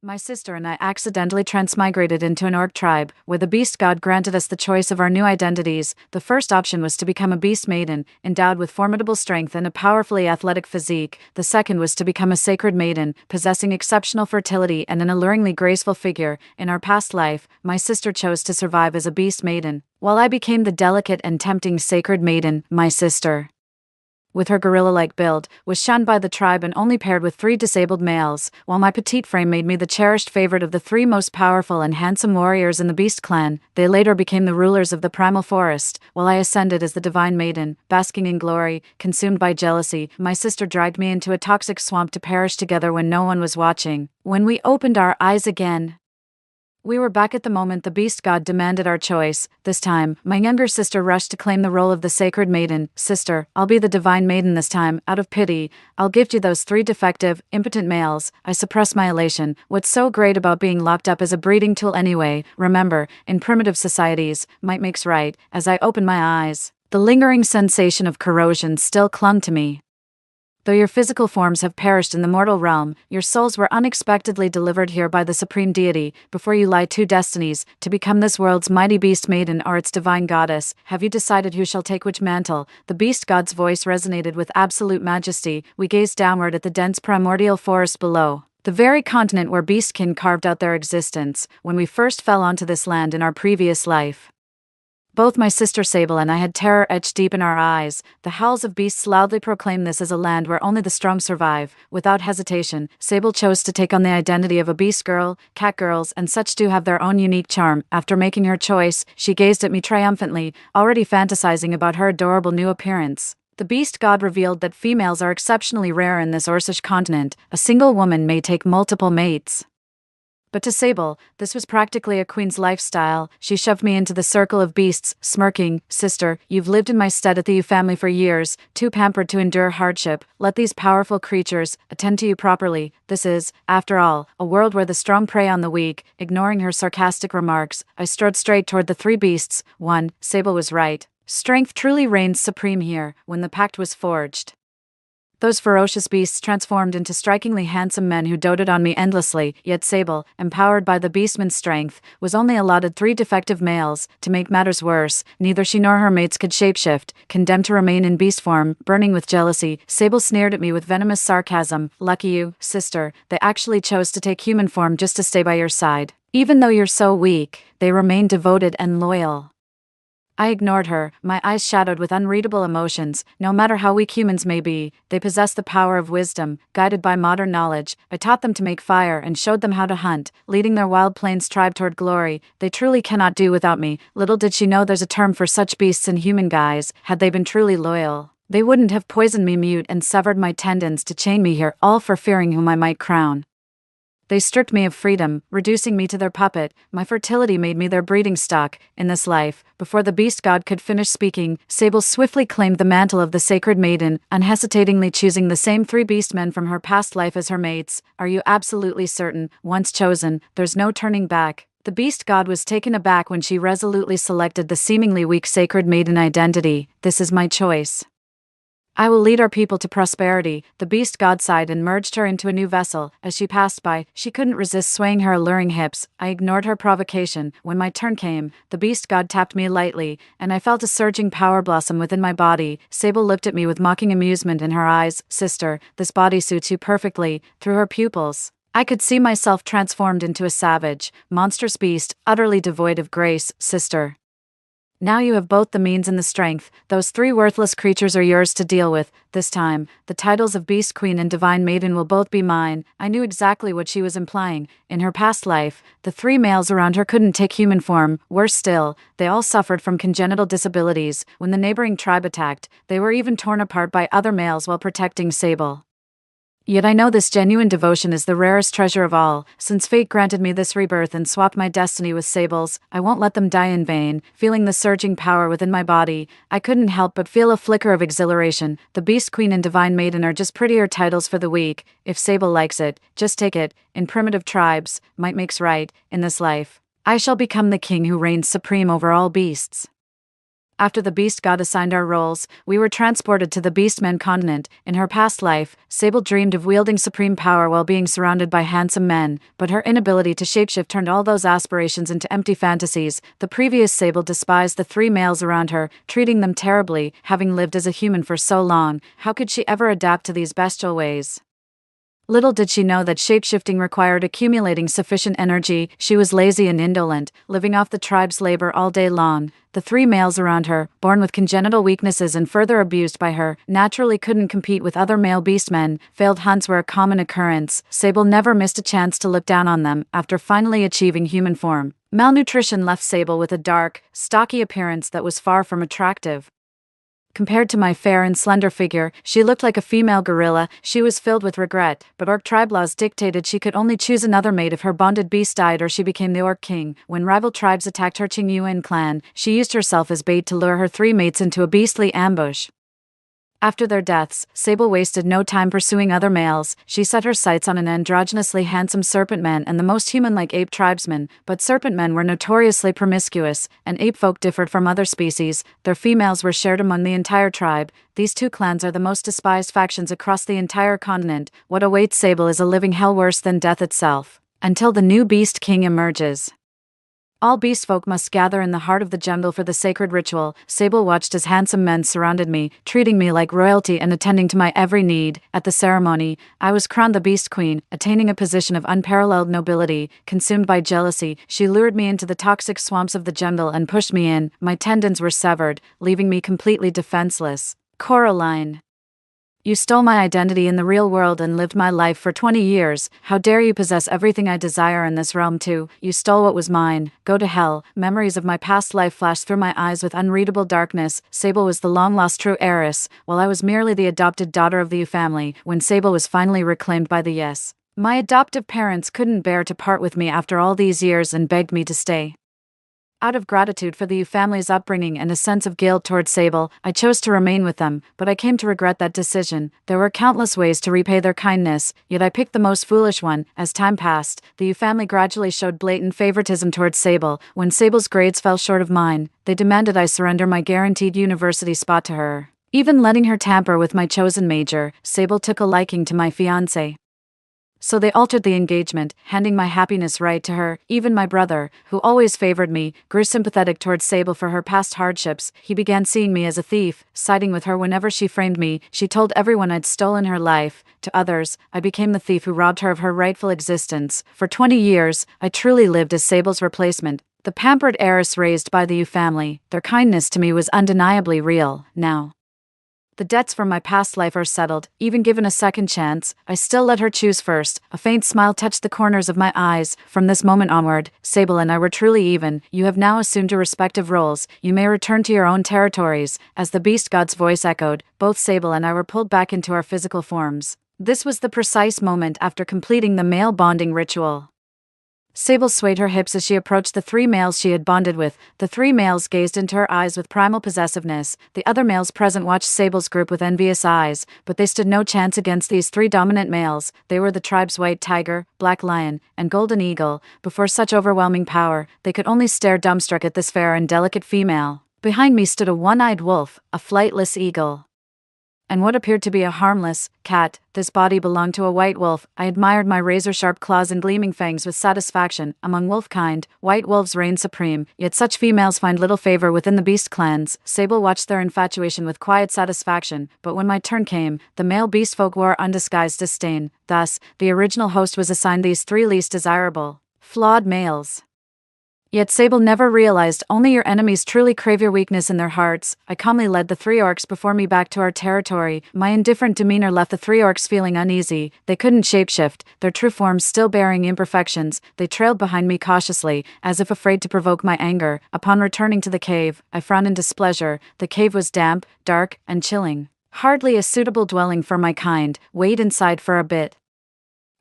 My sister and I accidentally transmigrated into an orc tribe, where the beast god granted us the choice of our new identities. The first option was to become a beast maiden, endowed with formidable strength and a powerfully athletic physique. The second was to become a sacred maiden, possessing exceptional fertility and an alluringly graceful figure. In our past life, my sister chose to survive as a beast maiden, while I became the delicate and tempting sacred maiden. My sister, with her gorilla-like build, was shunned by the tribe and only paired with 3 disabled males, while my petite frame made me the cherished favorite of the 3 most powerful and handsome warriors in the Beast clan. They later became the rulers of the primal forest, while I ascended as the divine maiden, basking in glory. Consumed by jealousy, my sister dragged me into a toxic swamp to perish together when no one was watching. When we opened our eyes again, we were back at the moment the beast god demanded our choice. This time, my younger sister rushed to claim the role of the sacred maiden. Sister, I'll be the divine maiden this time. Out of pity, I'll gift you those 3 defective, impotent males. I suppress my elation. What's so great about being locked up as a breeding tool anyway? Remember, in primitive societies, might makes right. As I opened my eyes, the lingering sensation of corrosion still clung to me. Though your physical forms have perished in the mortal realm, your souls were unexpectedly delivered here by the supreme deity. Before you lie 2 destinies, to become this world's mighty beast maiden or its divine goddess. Have you decided who shall take which mantle? The beast god's voice resonated with absolute majesty. We gazed downward at the dense primordial forest below, the very continent where beastkin carved out their existence, when we first fell onto this land in our previous life. Both my sister Sable and I had terror etched deep in our eyes. The howls of beasts loudly proclaim this as a land where only the strong survive. Without hesitation, Sable chose to take on the identity of a beast girl. Cat girls and such do have their own unique charm. After making her choice, she gazed at me triumphantly, already fantasizing about her adorable new appearance. The beast god revealed that females are exceptionally rare in this Orcish continent. A single woman may take multiple mates. But to Sable, this was practically a queen's lifestyle. She shoved me into the circle of beasts, smirking. Sister, you've lived in my stead at the U family for years, too pampered to endure hardship. Let these powerful creatures attend to you properly. This is, after all, a world where the strong prey on the weak. Ignoring her sarcastic remarks, I strode straight toward the 3 beasts. 1. Sable was right. Strength truly reigns supreme here. When the pact was forged, those ferocious beasts transformed into strikingly handsome men who doted on me endlessly. Yet Sable, empowered by the beastman's strength, was only allotted 3 defective males. To make matters worse, neither she nor her mates could shapeshift. Condemned to remain in beast form, burning with jealousy, Sable sneered at me with venomous sarcasm. Lucky you, sister, they actually chose to take human form just to stay by your side. Even though you're so weak, they remain devoted and loyal. I ignored her, my eyes shadowed with unreadable emotions. No matter how weak humans may be, they possess the power of wisdom. Guided by modern knowledge, I taught them to make fire and showed them how to hunt, leading their wild plains tribe toward glory. They truly cannot do without me. Little did she know there's a term for such beasts in human guise. Had they been truly loyal, they wouldn't have poisoned me mute and severed my tendons to chain me here, all for fearing whom I might crown. They stripped me of freedom, reducing me to their puppet. My fertility made me their breeding stock. In this life, before the beast god could finish speaking, Sable swiftly claimed the mantle of the sacred maiden, unhesitatingly choosing the same 3 beastmen from her past life as her mates. Are you absolutely certain? Once chosen, there's no turning back. The beast god was taken aback when she resolutely selected the seemingly weak sacred maiden identity. This is my choice. I will lead our people to prosperity. The beast god sighed and merged her into a new vessel. As she passed by, she couldn't resist swaying her alluring hips. I ignored her provocation. When my turn came, the beast god tapped me lightly, and I felt a surging power blossom within my body. Sable looked at me with mocking amusement in her eyes. Sister, this body suits you perfectly. Through her pupils, I could see myself transformed into a savage, monstrous beast, utterly devoid of grace. Sister, now you have both the means and the strength. Those 3 worthless creatures are yours to deal with. This time, the titles of Beast Queen and Divine Maiden will both be mine. I knew exactly what she was implying. In her past life, the 3 males around her couldn't take human form. Worse still, they all suffered from congenital disabilities. When the neighboring tribe attacked, they were even torn apart by other males while protecting Sable. Yet I know this genuine devotion is the rarest treasure of all. Since fate granted me this rebirth and swapped my destiny with Sable's, I won't let them die in vain. Feeling the surging power within my body, I couldn't help but feel a flicker of exhilaration. The Beast Queen and Divine Maiden are just prettier titles for the weak. If Sable likes it, just take it. In primitive tribes, might makes right. In this life, I shall become the king who reigns supreme over all beasts. After the beast god assigned our roles, we were transported to the Beastmen continent. In her past life, Sable dreamed of wielding supreme power while being surrounded by handsome men, but her inability to shapeshift turned all those aspirations into empty fantasies. The previous Sable despised the three males around her, treating them terribly. Having lived as a human for so long, how could she ever adapt to these bestial ways? Little did she know that shapeshifting required accumulating sufficient energy. She was lazy and indolent, living off the tribe's labor all day long. The three males around her, born with congenital weaknesses and further abused by her, naturally couldn't compete with other male beastmen. Failed hunts were a common occurrence. Sable never missed a chance to look down on them. After finally achieving human form, malnutrition left Sable with a dark, stocky appearance that was far from attractive. Compared to my fair and slender figure, she looked like a female gorilla. She was filled with regret, but Orc tribe laws dictated she could only choose another mate if her bonded beast died or she became the Orc king. When rival tribes attacked her Qingyuan clan, she used herself as bait to lure her three mates into a beastly ambush. After their deaths, Sable wasted no time pursuing other males. She set her sights on an androgynously handsome serpent man and the most human-like ape tribesmen, but serpent men were notoriously promiscuous, and ape folk differed from other species. Their females were shared among the entire tribe. These two clans are the most despised factions across the entire continent. What awaits Sable is a living hell worse than death itself. Until the new Beast King emerges. All beastfolk must gather in the heart of the jungle for the sacred ritual. Sable watched as handsome men surrounded me, treating me like royalty and attending to my every need. At the ceremony, I was crowned the Beast Queen, attaining a position of unparalleled nobility. Consumed by jealousy, she lured me into the toxic swamps of the jungle and pushed me in. My tendons were severed, leaving me completely defenseless. Coraline. You stole my identity in the real world and lived my life for 20 years. How dare you possess everything I desire in this realm too? You stole what was mine. Go to hell. Memories of my past life flashed through my eyes with unreadable darkness. Sable was the long-lost true heiress, while I was merely the adopted daughter of the Yu family. When Sable was finally reclaimed by the Yes, my adoptive parents couldn't bear to part with me after all these years and begged me to stay. Out of gratitude for the Yu family's upbringing and a sense of guilt towards Sable, I chose to remain with them, but I came to regret that decision. There were countless ways to repay their kindness, yet I picked the most foolish one. As time passed, the Yu family gradually showed blatant favoritism towards Sable. When Sable's grades fell short of mine, they demanded I surrender my guaranteed university spot to her. Even letting her tamper with my chosen major, Sable took a liking to my fiancé. So they altered the engagement, handing my happiness right to her. Even my brother, who always favored me, grew sympathetic towards Sable for her past hardships. He began seeing me as a thief, siding with her whenever she framed me. She told everyone I'd stolen her life. To others, I became the thief who robbed her of her rightful existence. For 20 years, I truly lived as Sable's replacement, the pampered heiress raised by the Yu family. Their kindness to me was undeniably real. Now the debts from my past life are settled. Even given a second chance, I still let her choose first. A faint smile touched the corners of my eyes. From this moment onward, Sable and I were truly even. You have now assumed your respective roles. You may return to your own territories. As the beast god's voice echoed, both Sable and I were pulled back into our physical forms. This was the precise moment after completing the male bonding ritual. Sable swayed her hips as she approached the three males she had bonded with. The three males gazed into her eyes with primal possessiveness. The other males present watched Sable's group with envious eyes, but they stood no chance against these three dominant males. They were the tribe's white tiger, black lion, and golden eagle. Before such overwhelming power, they could only stare dumbstruck at this fair and delicate female. Behind me stood a one-eyed wolf, a flightless eagle, and what appeared to be a harmless cat. This body belonged to a white wolf. I admired my razor-sharp claws and gleaming fangs with satisfaction. Among wolfkind, white wolves reign supreme, yet such females find little favor within the beast clans. Sable watched their infatuation with quiet satisfaction, but when my turn came, the male beast folk wore undisguised disdain. Thus, the original host was assigned these three least desirable, flawed males. Yet Sable never realized only your enemies truly crave your weakness in their hearts. I calmly led the three orcs before me back to our territory. My indifferent demeanor left the three orcs feeling uneasy. They couldn't shapeshift, their true forms still bearing imperfections. They trailed behind me cautiously, as if afraid to provoke my anger. Upon returning to the cave, I frowned in displeasure. The cave was damp, dark, and chilling. Hardly a suitable dwelling for my kind. Wait inside for a bit.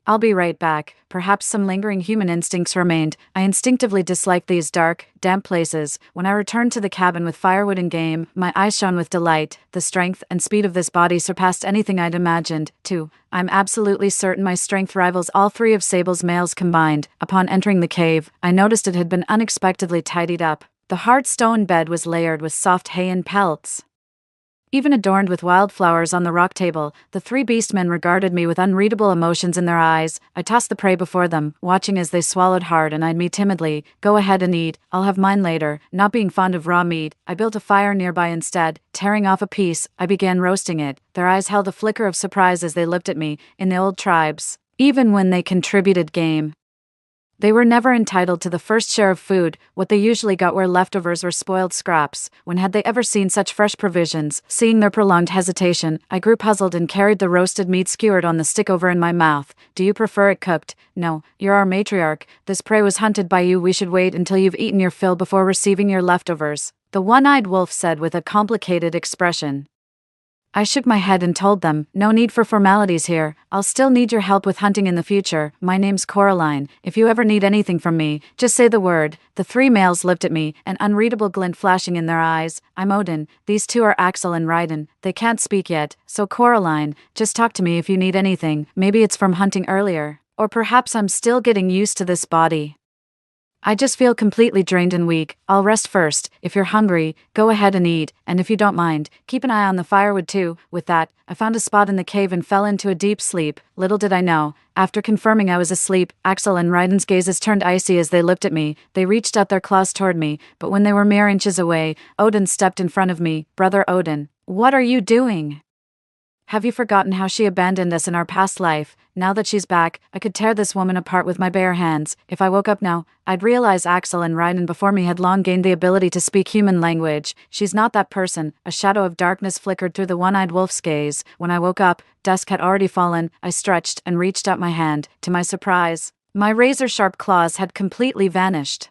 I'll be right back. Perhaps some lingering human instincts remained. I instinctively disliked these dark, damp places. When I returned to the cabin with firewood and game, my eyes shone with delight. The strength and speed of this body surpassed anything I'd imagined. Too, I'm absolutely certain my strength rivals all three of Sable's males combined. Upon entering the cave, I noticed it had been unexpectedly tidied up. The hard stone bed was layered with soft hay and pelts, even adorned with wildflowers on the rock table. The three beastmen regarded me with unreadable emotions in their eyes. I tossed the prey before them, watching as they swallowed hard and eyed me timidly. "Go ahead and eat, I'll have mine later." Not being fond of raw meat, I built a fire nearby instead. Tearing off a piece, I began roasting it. Their eyes held a flicker of surprise as they looked at me. In the old tribes, even when they contributed game, they were never entitled to the first share of food. What they usually got were leftovers or spoiled scraps. When had they ever seen such fresh provisions? Seeing their prolonged hesitation, I grew puzzled and carried the roasted meat skewered on the stick over in my mouth. "Do you prefer it cooked?" "No, you're our matriarch. This prey was hunted by you. We should wait until you've eaten your fill before receiving your leftovers," the one-eyed wolf said with a complicated expression. I shook my head and told them, "No need for formalities here. I'll still need your help with hunting in the future. My name's Coraline. If you ever need anything from me, just say the word." The three males looked at me, an unreadable glint flashing in their eyes. "I'm Odin. These two are Axel and Ryden. They can't speak yet, so Coraline, just talk to me if you need anything. Maybe it's from hunting earlier, or perhaps I'm still getting used to this body. I just feel completely drained and weak. I'll rest first. If you're hungry, go ahead and eat, and if you don't mind, keep an eye on the firewood too." With that, I found a spot in the cave and fell into a deep sleep. Little did I know, after confirming I was asleep, Axel and Ryden's gazes turned icy as they looked at me. They reached out their claws toward me, but when they were mere inches away, Odin stepped in front of me. "Brother Odin, what are you doing? Have you forgotten how she abandoned us in our past life? Now that she's back, I could tear this woman apart with my bare hands. If I woke up now, I'd realize Axel and Ryden before me had long gained the ability to speak human language. She's not that person." A shadow of darkness flickered through the one-eyed wolf's gaze. When I woke up, dusk had already fallen. I stretched and reached out my hand. To my surprise, my razor-sharp claws had completely vanished,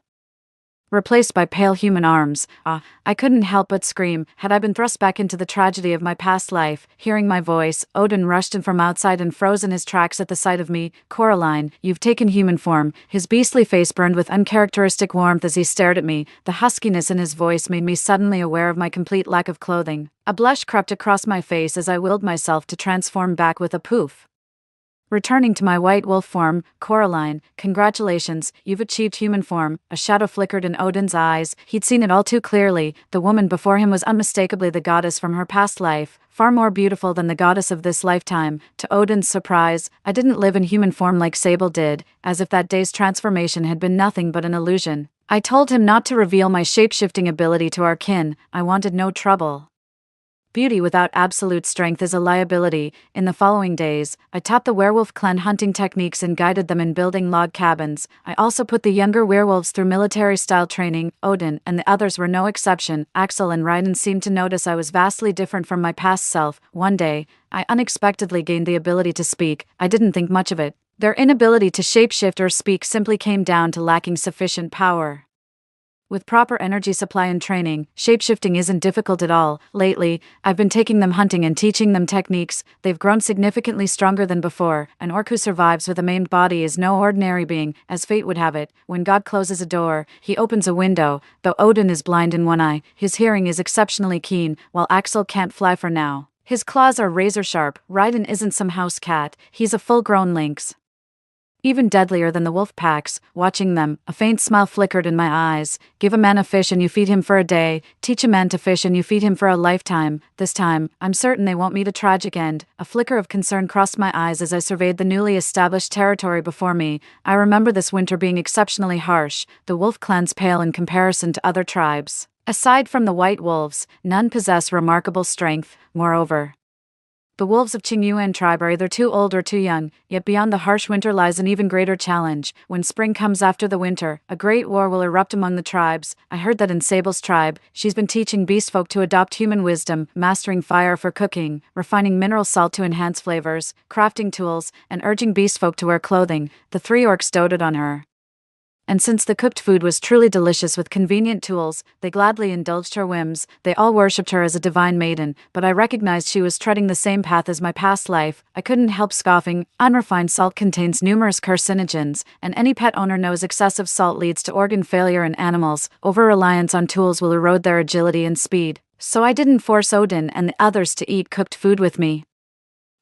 replaced by pale human arms. I couldn't help but scream. Had I been thrust back into the tragedy of my past life? Hearing my voice, Odin rushed in from outside and froze in his tracks at the sight of me. "Coraline, you've taken human form." His beastly face burned with uncharacteristic warmth as he stared at me. The huskiness in his voice made me suddenly aware of my complete lack of clothing. A blush crept across my face as I willed myself to transform back with a poof, returning to my white wolf form. "Coraline, congratulations, you've achieved human form." A shadow flickered in Odin's eyes. He'd seen it all too clearly. The woman before him was unmistakably the goddess from her past life, far more beautiful than the goddess of this lifetime. To Odin's surprise, I didn't live in human form like Sable did, as if that day's transformation had been nothing but an illusion. I told him not to reveal my shape-shifting ability to our kin. I wanted no trouble. Beauty without absolute strength is a liability. In the following days, I taught the werewolf clan hunting techniques and guided them in building log cabins. I also put the younger werewolves through military-style training. Odin and the others were no exception. Axel and Ryden seemed to notice I was vastly different from my past self. One day, I unexpectedly gained the ability to speak. I didn't think much of it. Their inability to shapeshift or speak simply came down to lacking sufficient power. With proper energy supply and training, shapeshifting isn't difficult at all. Lately, I've been taking them hunting and teaching them techniques. They've grown significantly stronger than before. An orc who survives with a maimed body is no ordinary being. As fate would have it, when God closes a door, he opens a window. Though Odin is blind in one eye, his hearing is exceptionally keen, while Axel can't fly for now. His claws are razor-sharp. Ryden isn't some house cat, he's a full-grown lynx, even deadlier than the wolf packs. Watching them, a faint smile flickered in my eyes. Give a man a fish and you feed him for a day. Teach a man to fish and you feed him for a lifetime. This time, I'm certain they won't meet a tragic end. A flicker of concern crossed my eyes as I surveyed the newly established territory before me. I remember this winter being exceptionally harsh. The wolf clans pale in comparison to other tribes. Aside from the white wolves, none possess remarkable strength. Moreover, the wolves of Qingyuan tribe are either too old or too young, yet beyond the harsh winter lies an even greater challenge. When spring comes after the winter, a great war will erupt among the tribes. I heard that in Sable's tribe, she's been teaching beastfolk to adopt human wisdom, mastering fire for cooking, refining mineral salt to enhance flavors, crafting tools, and urging beastfolk to wear clothing. The three orcs doted on her, and since the cooked food was truly delicious with convenient tools, they gladly indulged her whims. They all worshipped her as a divine maiden, but I recognized she was treading the same path as my past life. I couldn't help scoffing. Unrefined salt contains numerous carcinogens, and any pet owner knows excessive salt leads to organ failure in animals. Over-reliance on tools will erode their agility and speed. So I didn't force Odin and the others to eat cooked food with me.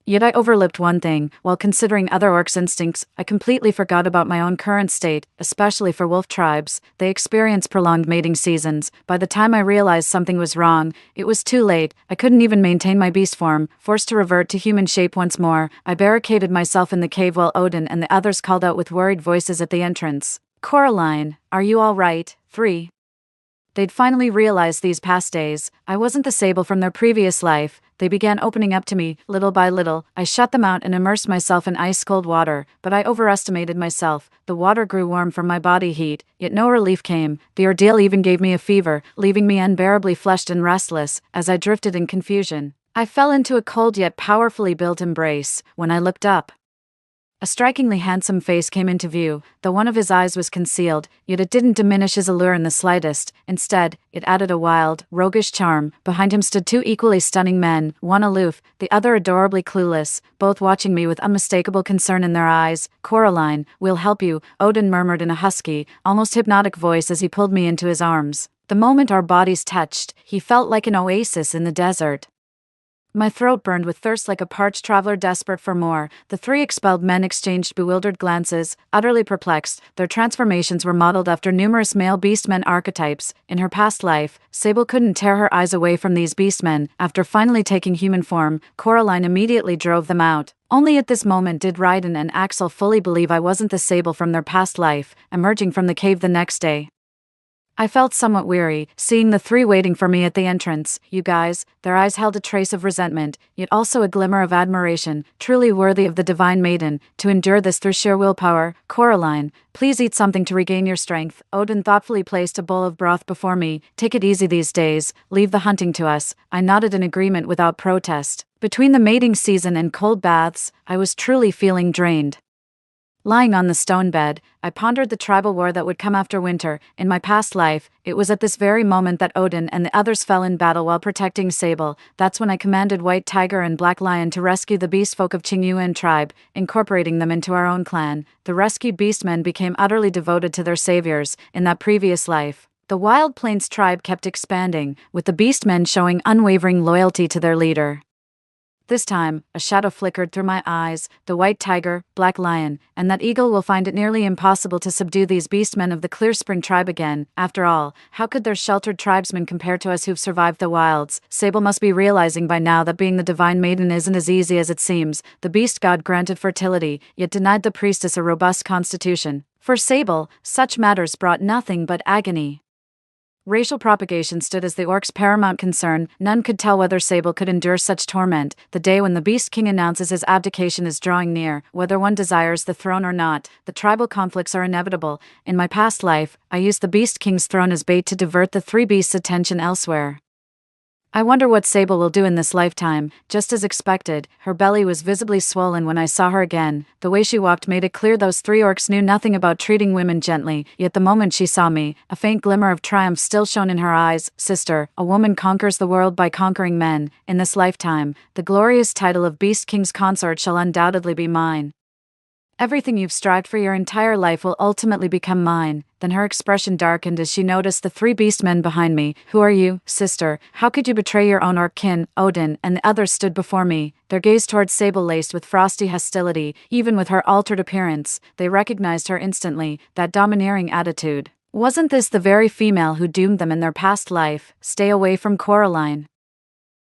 Yet I overlooked one thing. While considering other orcs' instincts, I completely forgot about my own current state, especially for wolf tribes. They experience prolonged mating seasons. By the time I realized something was wrong, it was too late. I couldn't even maintain my beast form. Forced to revert to human shape once more, I barricaded myself in the cave while Odin and the others called out with worried voices at the entrance. "Coraline, are you all right?" 3. They'd finally realized these past days I wasn't the Sable from their previous life. They began opening up to me, little by little. I shut them out and immersed myself in ice-cold water, but I overestimated myself. The water grew warm from my body heat, yet no relief came. The ordeal even gave me a fever, leaving me unbearably flushed and restless, as I drifted in confusion. I fell into a cold yet powerfully built embrace. When I looked up, a strikingly handsome face came into view, though one of his eyes was concealed, yet it didn't diminish his allure in the slightest. Instead, it added a wild, roguish charm. Behind him stood two equally stunning men, one aloof, the other adorably clueless, both watching me with unmistakable concern in their eyes. "Coraline, we'll help you," Odin murmured in a husky, almost hypnotic voice as he pulled me into his arms. The moment our bodies touched, he felt like an oasis in the desert. My throat burned with thirst like a parched traveler desperate for more. The three expelled men exchanged bewildered glances, utterly perplexed. Their transformations were modeled after numerous male beastmen archetypes. In her past life, Sable couldn't tear her eyes away from these beastmen. After finally taking human form, Coraline immediately drove them out. Only at this moment did Raiden and Axel fully believe I wasn't the Sable from their past life, emerging from the cave the next day. I felt somewhat weary, seeing the three waiting for me at the entrance. "You guys," their eyes held a trace of resentment, yet also a glimmer of admiration, "truly worthy of the Divine Maiden, to endure this through sheer willpower. Coraline, please eat something to regain your strength." Odin thoughtfully placed a bowl of broth before me. "Take it easy these days, leave the hunting to us." I nodded in agreement without protest. Between the mating season and cold baths, I was truly feeling drained. Lying on the stone bed, I pondered the tribal war that would come after winter. In my past life, it was at this very moment that Odin and the others fell in battle while protecting Sable. That's when I commanded White Tiger and Black Lion to rescue the beast folk of Qingyuan tribe, incorporating them into our own clan. The rescued beastmen became utterly devoted to their saviors. In that previous life, the Wild Plains tribe kept expanding, with the beastmen showing unwavering loyalty to their leader. This time, a shadow flickered through my eyes. The White Tiger, Black Lion, and that eagle will find it nearly impossible to subdue these beastmen of the Clear Spring tribe again. After all, how could their sheltered tribesmen compare to us who've survived the wilds? Sable must be realizing by now that being the Divine Maiden isn't as easy as it seems. The beast god granted fertility, yet denied the priestess a robust constitution. For Sable, such matters brought nothing but agony. Racial propagation stood as the orcs' paramount concern. None could tell whether Sable could endure such torment. The day when the Beast King announces his abdication is drawing near. Whether one desires the throne or not, the tribal conflicts are inevitable. In my past life, I used the Beast King's throne as bait to divert the three beasts' attention elsewhere. I wonder what Sable will do in this lifetime. Just as expected, her belly was visibly swollen when I saw her again. The way she walked made it clear those three orcs knew nothing about treating women gently, yet the moment she saw me, a faint glimmer of triumph still shone in her eyes. "Sister, a woman conquers the world by conquering men. In this lifetime, the glorious title of Beast King's consort shall undoubtedly be mine. Everything you've strived for your entire life will ultimately become mine." Then her expression darkened as she noticed the three beastmen behind me. "Who are you, sister? How could you betray your own orc kin?" Odin and the others stood before me, their gaze towards Sable laced with frosty hostility. Even with her altered appearance, they recognized her instantly. That domineering attitude. Wasn't this the very female who doomed them in their past life? "Stay away from Coraline."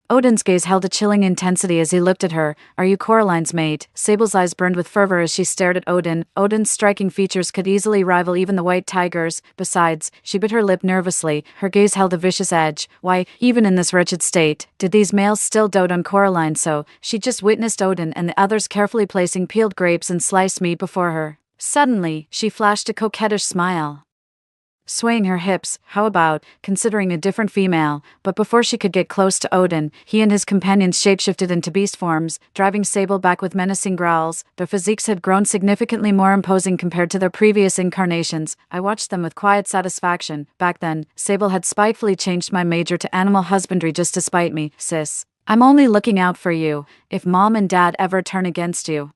Odin's gaze held a chilling intensity as he looked at her. "Are you Coraline's mate?" Sable's eyes burned with fervor as she stared at Odin. Odin's striking features could easily rival even the White Tiger's. Besides, she bit her lip nervously. Her gaze held a vicious edge. Why, even in this wretched state, did these males still dote on Coraline so? She just witnessed Odin and the others carefully placing peeled grapes and sliced meat before her. Suddenly, she flashed a coquettish smile, swaying her hips. "How about considering a different female?" But before she could get close to Odin, he and his companions shapeshifted into beast forms, driving Sable back with menacing growls. Their physiques had grown significantly more imposing compared to their previous incarnations. I watched them with quiet satisfaction. Back then, Sable had spitefully changed my major to animal husbandry just to spite me. "Sis, I'm only looking out for you, if mom and dad ever turn against you."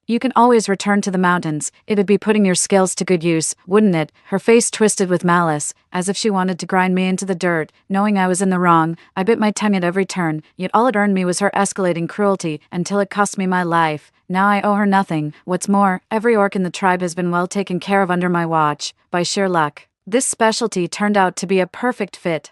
You can always return to the mountains. It'd be putting your skills to good use, wouldn't it? Her face twisted with malice, as if she wanted to grind me into the dirt. Knowing I was in the wrong, I bit my tongue at every turn, yet all it earned me was her escalating cruelty, until it cost me my life. Now I owe her nothing. What's more, every orc in the tribe has been well taken care of under my watch, by sheer luck. This specialty turned out to be a perfect fit.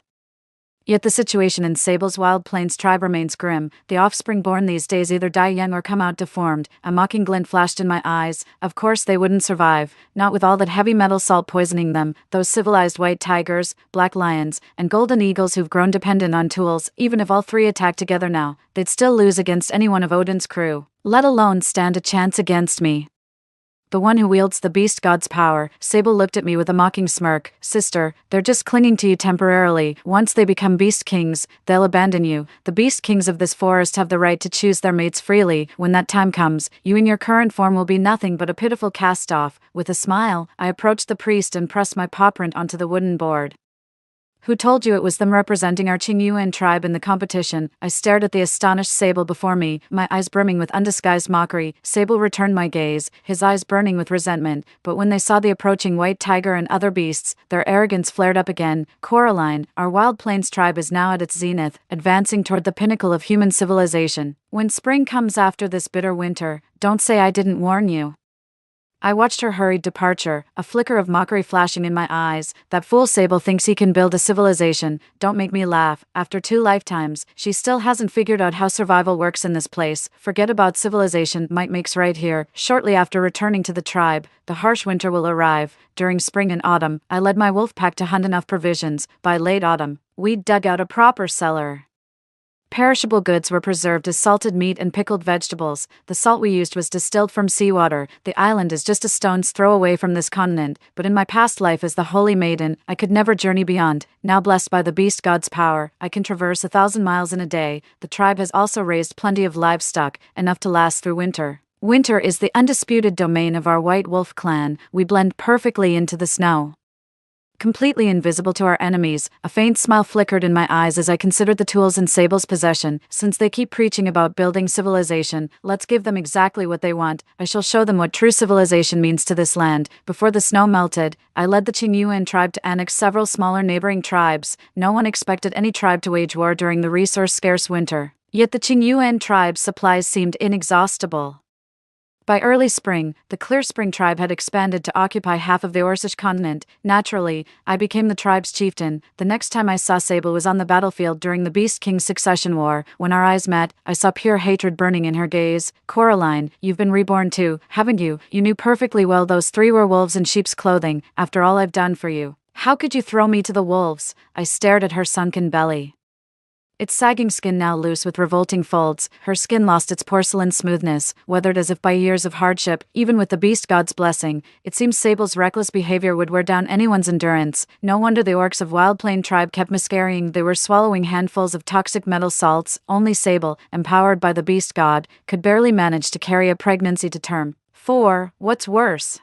Yet the situation in Sable's Wild Plains tribe remains grim. The offspring born these days either die young or come out deformed. A mocking glint flashed in my eyes. Of course they wouldn't survive, not with all that heavy metal salt poisoning them. Those civilized white tigers, black lions, and golden eagles who've grown dependent on tools, even if all three attacked together now, they'd still lose against any one of Odin's crew, let alone stand a chance against me. The one who wields the beast god's power. Sable looked at me with a mocking smirk. Sister, they're just clinging to you temporarily. Once they become beast kings, they'll abandon you. The beast kings of this forest have the right to choose their mates freely. When that time comes, you in your current form will be nothing but a pitiful cast-off. With a smile, I approached the priest and pressed my paw print onto the wooden board. Who told you it was them representing our Qingyuan tribe in the competition? I stared at the astonished Sable before me, my eyes brimming with undisguised mockery. Sable returned my gaze, his eyes burning with resentment, but when they saw the approaching white tiger and other beasts, their arrogance flared up again. Coraline, our Wild Plains tribe is now at its zenith, advancing toward the pinnacle of human civilization. When spring comes after this bitter winter, don't say I didn't warn you. I watched her hurried departure, a flicker of mockery flashing in my eyes. That fool Sable thinks he can build a civilization. Don't make me laugh. After 2 lifetimes, she still hasn't figured out how survival works in this place. Forget about civilization, might makes right here. Shortly after returning to the tribe, the harsh winter will arrive. During spring and autumn, I led my wolf pack to hunt enough provisions. By late autumn, we'd dug out a proper cellar. Perishable goods were preserved as salted meat and pickled vegetables. The salt we used was distilled from seawater. The island is just a stone's throw away from this continent, but in my past life as the Holy Maiden, I could never journey beyond. Now blessed by the beast god's power, I can traverse 1,000 miles in a day. The tribe has also raised plenty of livestock, enough to last through winter. Winter is the undisputed domain of our White Wolf clan. We blend perfectly into the snow. Completely invisible to our enemies, a faint smile flickered in my eyes as I considered the tools in Sable's possession. Since they keep preaching about building civilization, let's give them exactly what they want. I shall show them what true civilization means to this land. Before the snow melted, I led the Qingyuan tribe to annex several smaller neighboring tribes. No one expected any tribe to wage war during the resource-scarce winter. Yet the Qingyuan tribe's supplies seemed inexhaustible. By early spring, the Clear Spring tribe had expanded to occupy half of the Orcish continent. Naturally, I became the tribe's chieftain. The next time I saw Sable was on the battlefield during the Beast King's succession war. When our eyes met, I saw pure hatred burning in her gaze. Coraline, you've been reborn too, haven't you? You knew perfectly well those 3 were wolves in sheep's clothing, after all I've done for you. How could you throw me to the wolves? I stared at her sunken belly. Its sagging skin now loose with revolting folds, her skin lost its porcelain smoothness, weathered as if by years of hardship. Even with the beast god's blessing, it seems Sable's reckless behavior would wear down anyone's endurance. No wonder the orcs of Wild Plain tribe kept miscarrying. They were swallowing handfuls of toxic metal salts. Only Sable, empowered by the beast god, could barely manage to carry a pregnancy to term. 4. What's worse?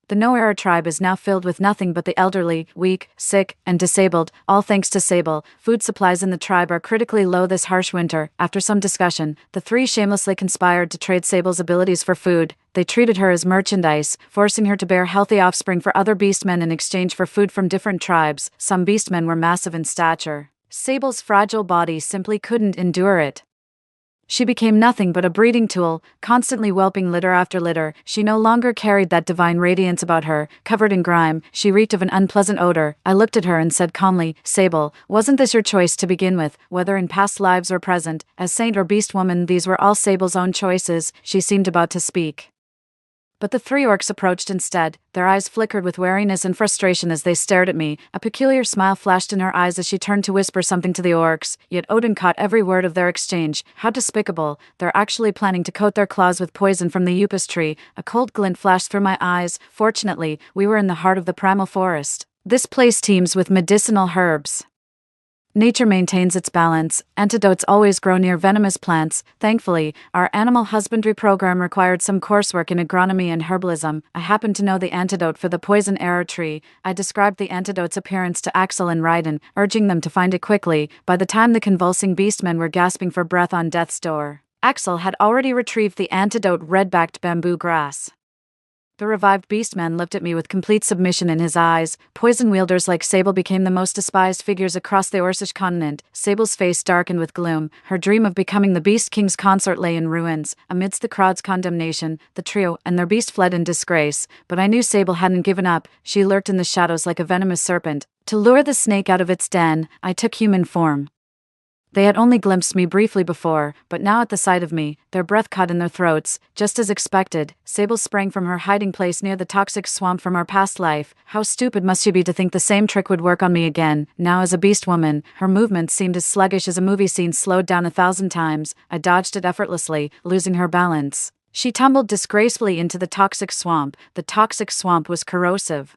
The No-Era tribe is now filled with nothing but the elderly, weak, sick, and disabled, all thanks to Sable. Food supplies in the tribe are critically low this harsh winter. After some discussion, the 3 shamelessly conspired to trade Sable's abilities for food. They treated her as merchandise, forcing her to bear healthy offspring for other beastmen in exchange for food from different tribes. Some beastmen were massive in stature. Sable's fragile body simply couldn't endure it. She became nothing but a breeding tool, constantly whelping litter after litter. She no longer carried that divine radiance about her. Covered in grime, she reeked of an unpleasant odor. I looked at her and said calmly, Sable, wasn't this your choice to begin with, whether in past lives or present? As saint or beast woman, these were all Sable's own choices. She seemed about to speak. But the 3 orcs approached instead. Their eyes flickered with wariness and frustration as they stared at me. A peculiar smile flashed in her eyes as she turned to whisper something to the orcs, yet Odin caught every word of their exchange. How despicable. They're actually planning to coat their claws with poison from the Upas tree. A cold glint flashed through my eyes. Fortunately, we were in the heart of the primal forest. This place teems with medicinal herbs. Nature maintains its balance. Antidotes always grow near venomous plants. Thankfully, our animal husbandry program required some coursework in agronomy and herbalism. I happened to know the antidote for the poison arrow tree. I described the antidote's appearance to Axel and Raiden, urging them to find it quickly. By the time the convulsing beastmen were gasping for breath on death's door, Axel had already retrieved the antidote red-backed bamboo grass. The revived beastman looked at me with complete submission in his eyes. Poison wielders like Sable became the most despised figures across the Orcish continent. Sable's face darkened with gloom. Her dream of becoming the Beast King's consort lay in ruins. Amidst the crowd's condemnation, the trio and their beast fled in disgrace. But I knew Sable hadn't given up. She lurked in the shadows like a venomous serpent. To lure the snake out of its den, I took human form. They had only glimpsed me briefly before, but now at the sight of me, their breath caught in their throats. Just as expected, Sable sprang from her hiding place near the toxic swamp from our past life. How stupid must she be to think the same trick would work on me again? Now as a beast woman, her movements seemed as sluggish as a movie scene slowed down 1,000 times. I dodged it effortlessly, losing her balance. She tumbled disgracefully into the toxic swamp. The toxic swamp was corrosive.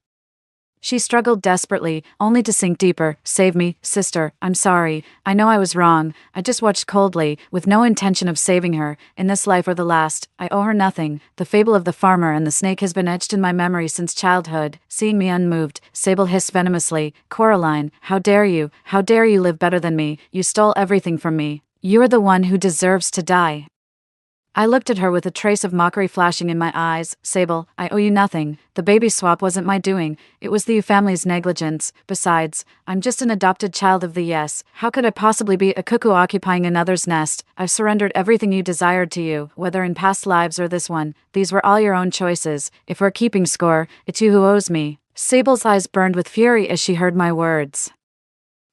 She struggled desperately, only to sink deeper. Save me, sister, I'm sorry. I know I was wrong. I just watched coldly, with no intention of saving her, in this life or the last. I owe her nothing. The fable of the farmer and the snake has been etched in my memory since childhood. Seeing me unmoved, Sable hissed venomously, Coraline, how dare you? How dare you live better than me? You stole everything from me. You're the one who deserves to die. I looked at her with a trace of mockery flashing in my eyes. Sable, I owe you nothing. The baby swap wasn't my doing. It was the family's negligence. Besides, I'm just an adopted child of the Yes. How could I possibly be a cuckoo occupying another's nest? I've surrendered everything you desired to you, whether in past lives or this one. These were all your own choices. If we're keeping score, it's you who owes me. Sable's eyes burned with fury as she heard my words.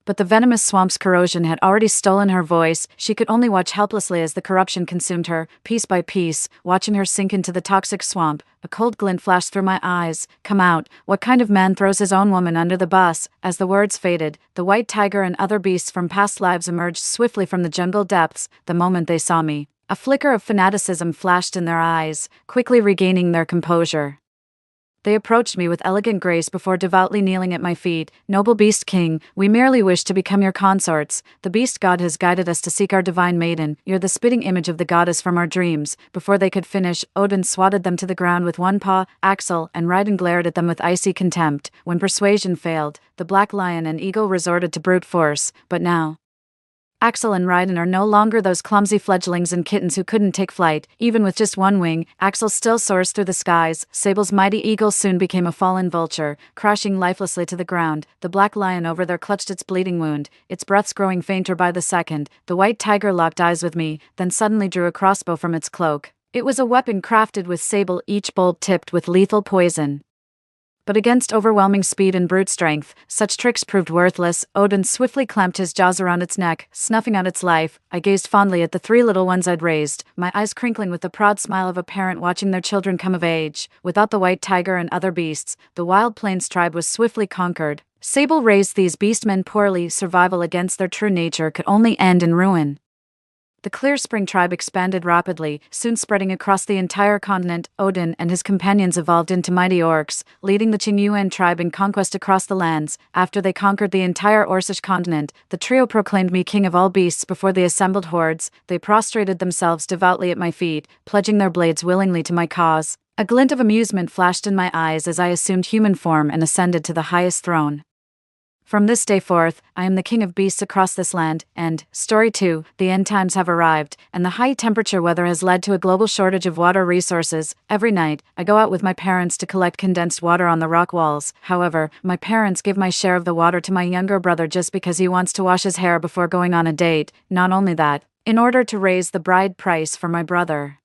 But the venomous swamp's corrosion had already stolen her voice. She could only watch helplessly as the corruption consumed her, piece by piece, watching her sink into the toxic swamp. A cold glint flashed through my eyes. Come out. What kind of man throws his own woman under the bus? As the words faded, the white tiger and other beasts from past lives emerged swiftly from the jungle depths the moment they saw me. A flicker of fanaticism flashed in their eyes, quickly regaining their composure. They approached me with elegant grace before devoutly kneeling at my feet. Noble Beast King, we merely wish to become your consorts. The Beast God has guided us to seek our divine maiden. You're the spitting image of the goddess from our dreams. Before they could finish, Odin swatted them to the ground with one paw. Axel and Raiden glared at them with icy contempt. When persuasion failed, the Black Lion and Eagle resorted to brute force. But now, Axel and Raiden are no longer those clumsy fledglings and kittens who couldn't take flight. Even with just one wing, Axel still soars through the skies. Sable's mighty eagle soon became a fallen vulture, crashing lifelessly to the ground. The Black Lion over there clutched its bleeding wound, its breaths growing fainter by the second. The white tiger locked eyes with me, then suddenly drew a crossbow from its cloak. It was a weapon crafted with Sable, each bolt tipped with lethal poison. But against overwhelming speed and brute strength, such tricks proved worthless. Odin swiftly clamped his jaws around its neck, snuffing out its life. I gazed fondly at the 3 little ones I'd raised, my eyes crinkling with the proud smile of a parent watching their children come of age. Without the white tiger and other beasts, the Wild Plains tribe was swiftly conquered. Sable raised these beastmen poorly. Survival against their true nature could only end in ruin. The Clear Spring tribe expanded rapidly, soon spreading across the entire continent. Odin and his companions evolved into mighty orcs, leading the Qingyuan tribe in conquest across the lands. After they conquered the entire Orcish continent, the trio proclaimed me king of all beasts before the assembled hordes. They prostrated themselves devoutly at my feet, pledging their blades willingly to my cause. A glint of amusement flashed in my eyes as I assumed human form and ascended to the highest throne. From this day forth, I am the king of beasts across this land, and, Story 2, the end times have arrived, and the high temperature weather has led to a global shortage of water resources. Every night, I go out with my parents to collect condensed water on the rock walls. However, my parents give my share of the water to my younger brother just because he wants to wash his hair before going on a date. Not only that, in order to raise the bride price for my brother,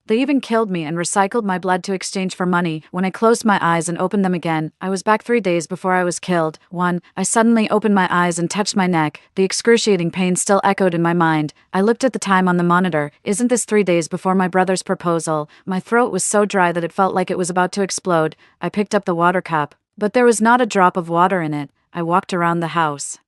they even killed me and recycled my blood to exchange for money. When I closed my eyes and opened them again, I was back 3 days before I was killed. I suddenly opened my eyes and touched my neck. The excruciating pain still echoed in my mind. I looked at the time on the monitor. Isn't this 3 days before my brother's proposal? My throat was so dry that it felt like it was about to explode. I picked up the water cup, but there was not a drop of water in it. I walked around the house.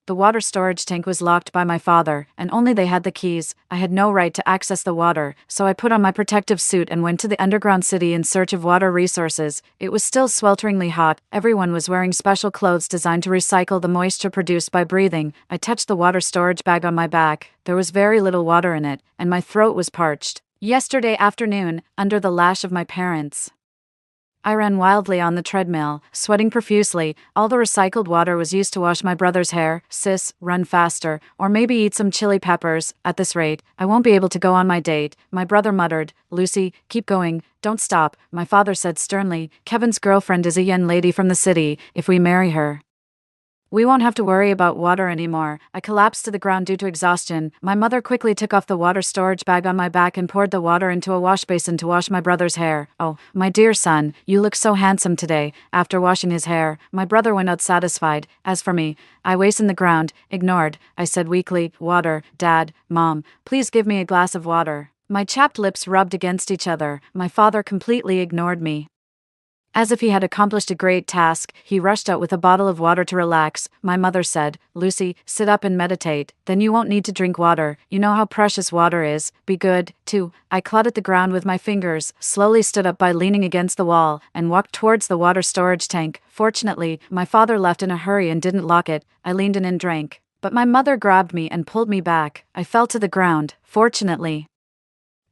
The water storage tank was locked by my father, and only they had the keys. I had no right to access the water, so I put on my protective suit and went to the underground city in search of water resources. It was still swelteringly hot. Everyone was wearing special clothes designed to recycle the moisture produced by breathing. I touched the water storage bag on my back. There was very little water in it, and my throat was parched. Yesterday afternoon, under the lash of my parents, I ran wildly on the treadmill, sweating profusely. All the recycled water was used to wash my brother's hair. Sis, run faster, or maybe eat some chili peppers. At this rate, I won't be able to go on my date. My brother muttered. Lucy, keep going, don't stop. My father said sternly. Kevin's girlfriend is a young lady from the city. If we marry her, we won't have to worry about water anymore. I collapsed to the ground due to exhaustion. My mother quickly took off the water storage bag on my back and poured the water into a wash basin to wash my brother's hair. Oh, my dear son, you look so handsome today. After washing his hair, my brother went out satisfied. As for me, I was in the ground, ignored. I said weakly, water, Dad, Mom, please give me a glass of water. My chapped lips rubbed against each other. My father completely ignored me. As if he had accomplished a great task, he rushed out with a bottle of water to relax. My mother said, Lucy, sit up and meditate. Then you won't need to drink water. You know how precious water is. Be good, too. I clawed at the ground with my fingers, slowly stood up by leaning against the wall, and walked towards the water storage tank. Fortunately, my father left in a hurry and didn't lock it. I leaned in and drank. But my mother grabbed me and pulled me back. I fell to the ground. Fortunately,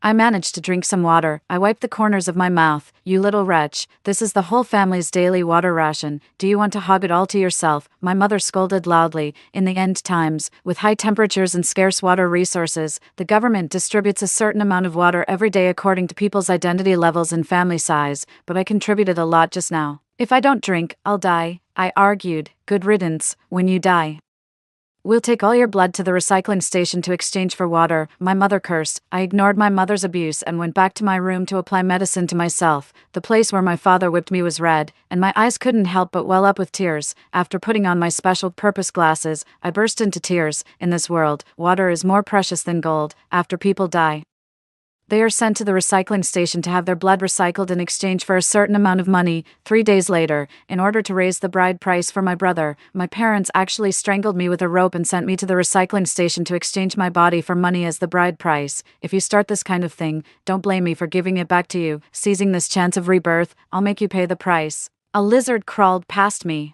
I managed to drink some water. I wiped the corners of my mouth. You little wretch, this is the whole family's daily water ration. Do you want to hog it all to yourself? My mother scolded loudly. In the end times, with high temperatures and scarce water resources, the government distributes a certain amount of water every day according to people's identity levels and family size, but I contributed a lot just now. If I don't drink, I'll die, I argued. Good riddance, when you die, we'll take all your blood to the recycling station to exchange for water. My mother cursed. I ignored my mother's abuse and went back to my room to apply medicine to myself. The place where my father whipped me was red, and my eyes couldn't help but well up with tears. After putting on my special purpose glasses, I burst into tears. In this world, water is more precious than gold. After people die, they are sent to the recycling station to have their blood recycled in exchange for a certain amount of money. 3 days later, in order to raise the bride price for my brother, my parents actually strangled me with a rope and sent me to the recycling station to exchange my body for money as the bride price. If you start this kind of thing, don't blame me for giving it back to you. Seizing this chance of rebirth, I'll make you pay the price. A lizard crawled past me.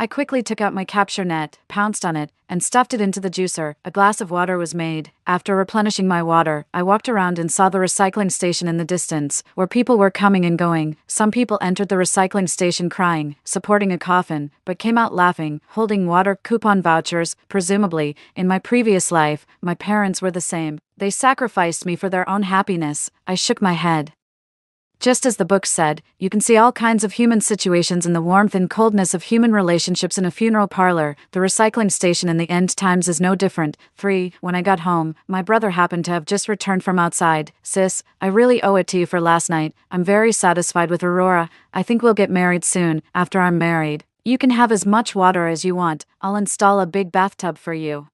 I quickly took out my capture net, pounced on it, and stuffed it into the juicer. A glass of water was made. After replenishing my water, I walked around and saw the recycling station in the distance, where people were coming and going. Some people entered the recycling station crying, supporting a coffin, but came out laughing, holding water coupon vouchers. Presumably, in my previous life, my parents were the same. They sacrificed me for their own happiness. I shook my head. Just as the book said, you can see all kinds of human situations in the warmth and coldness of human relationships in a funeral parlor. The recycling station in the end times is no different. 3. When I got home, my brother happened to have just returned from outside. Sis, I really owe it to you for last night. I'm very satisfied with Aurora. I think we'll get married soon. After I'm married, you can have as much water as you want. I'll install a big bathtub for you.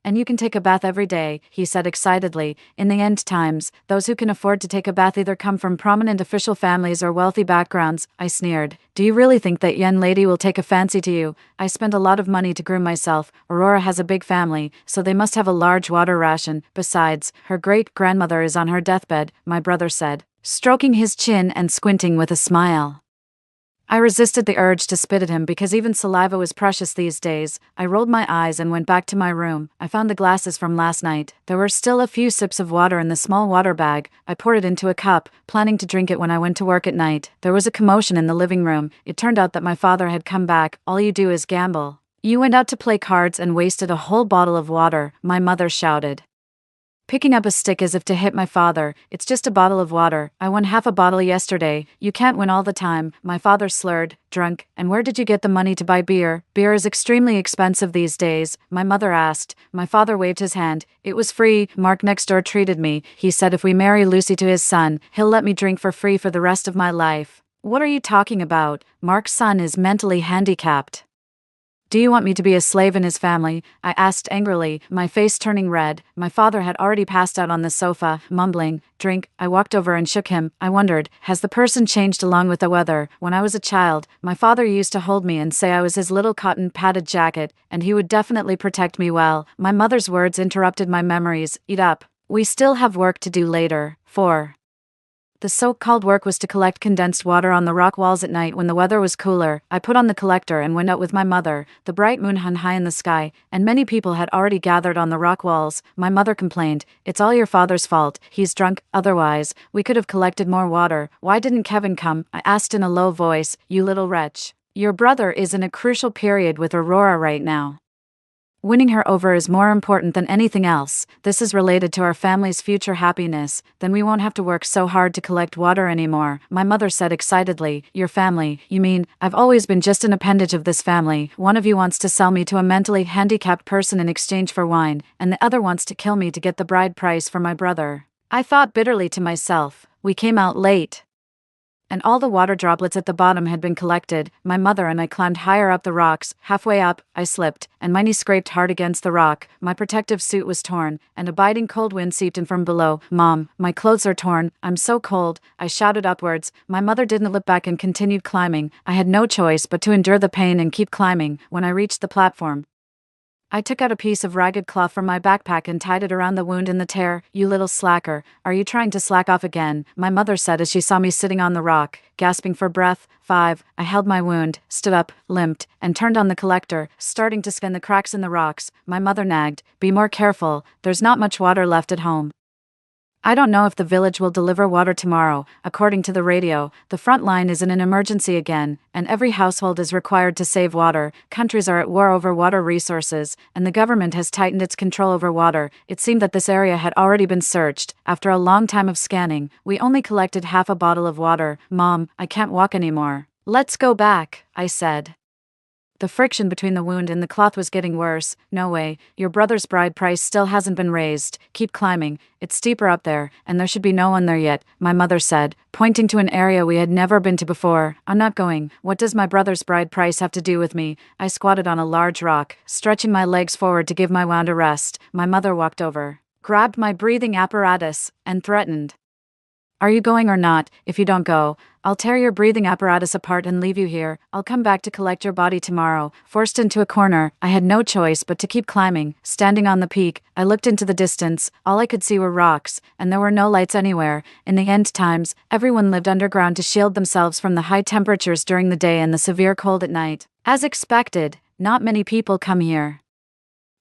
And you can take a bath every day, he said excitedly. In the end times, those who can afford to take a bath either come from prominent official families or wealthy backgrounds. I sneered. Do you really think that young lady will take a fancy to you? I spent a lot of money to groom myself. Aurora has a big family, so they must have a large water ration. Besides, her great-grandmother is on her deathbed, my brother said, stroking his chin and squinting with a smile. I resisted the urge to spit at him because even saliva was precious these days. I rolled my eyes and went back to my room. I found the glasses from last night. There were still a few sips of water in the small water bag. I poured it into a cup, planning to drink it when I went to work at night. There was a commotion in the living room. It turned out that my father had come back. All you do is gamble. You went out to play cards and wasted a whole bottle of water, my mother shouted, picking up a stick as if to hit my father. It's just a bottle of water. I won half a bottle yesterday. You can't win all the time. My father slurred. Drunk. And where did you get the money to buy beer? Beer is extremely expensive these days, my mother asked. My father waved his hand. It was free. Mark next door treated me. He said if we marry Lucy to his son, he'll let me drink for free for the rest of my life. What are you talking about? Mark's son is mentally handicapped. Do you want me to be a slave in his family? I asked angrily, my face turning red. My father had already passed out on the sofa, mumbling, drink. I walked over and shook him. I wondered, has the person changed along with the weather? When I was a child, my father used to hold me and say I was his little cotton padded jacket, and he would definitely protect me well. My mother's words interrupted my memories. Eat up. We still have work to do later. 4. The so-called work was to collect condensed water on the rock walls at night when the weather was cooler. I put on the collector and went out with my mother. The bright moon hung high in the sky, and many people had already gathered on the rock walls. My mother complained, "It's all your father's fault. He's drunk. Otherwise, we could have collected more water. Why didn't Kevin come?" I asked in a low voice. "You little wretch. Your brother is in a crucial period with Aurora right now. Winning her over is more important than anything else. This is related to our family's future happiness. Then we won't have to work so hard to collect water anymore," my mother said excitedly. "Your family? You mean, I've always been just an appendage of this family. One of you wants to sell me to a mentally handicapped person in exchange for wine, and the other wants to kill me to get the bride price for my brother." I thought bitterly to myself, we came out late, and all the water droplets at the bottom had been collected. My mother and I climbed higher up the rocks. Halfway up, I slipped, and my knee scraped hard against the rock. My protective suit was torn, and a biting cold wind seeped in from below. "Mom, my clothes are torn. I'm so cold," I shouted upwards. My mother didn't look back and continued climbing. I had no choice but to endure the pain and keep climbing. When I reached the platform, I took out a piece of ragged cloth from my backpack and tied it around the wound in the tear. "You little slacker, are you trying to slack off again?" my mother said as she saw me sitting on the rock, gasping for breath. 5. I held my wound, stood up, limped, and turned on the collector, starting to scan the cracks in the rocks. My mother nagged, "Be more careful, there's not much water left at home. I don't know if the village will deliver water tomorrow." According to the radio, the front line is in an emergency again, and every household is required to save water. Countries are at war over water resources, and the government has tightened its control over water. It seemed that this area had already been searched. After a long time of scanning, we only collected half a bottle of water. "Mom, I can't walk anymore." "Let's go back," I said. The friction between the wound and the cloth was getting worse. "No way, your brother's bride price still hasn't been raised. Keep climbing, it's steeper up there, and there should be no one there yet," my mother said, pointing to an area we had never been to before. "I'm not going. What does my brother's bride price have to do with me?" I squatted on a large rock, stretching my legs forward to give my wound a rest. My mother walked over, grabbed my breathing apparatus, and threatened, "Are you going or not? If you don't go, I'll tear your breathing apparatus apart and leave you here. I'll come back to collect your body tomorrow." Forced into a corner, I had no choice but to keep climbing. Standing on the peak, I looked into the distance. All I could see were rocks, and there were no lights anywhere. In the end times, everyone lived underground to shield themselves from the high temperatures during the day and the severe cold at night. As expected, not many people come here.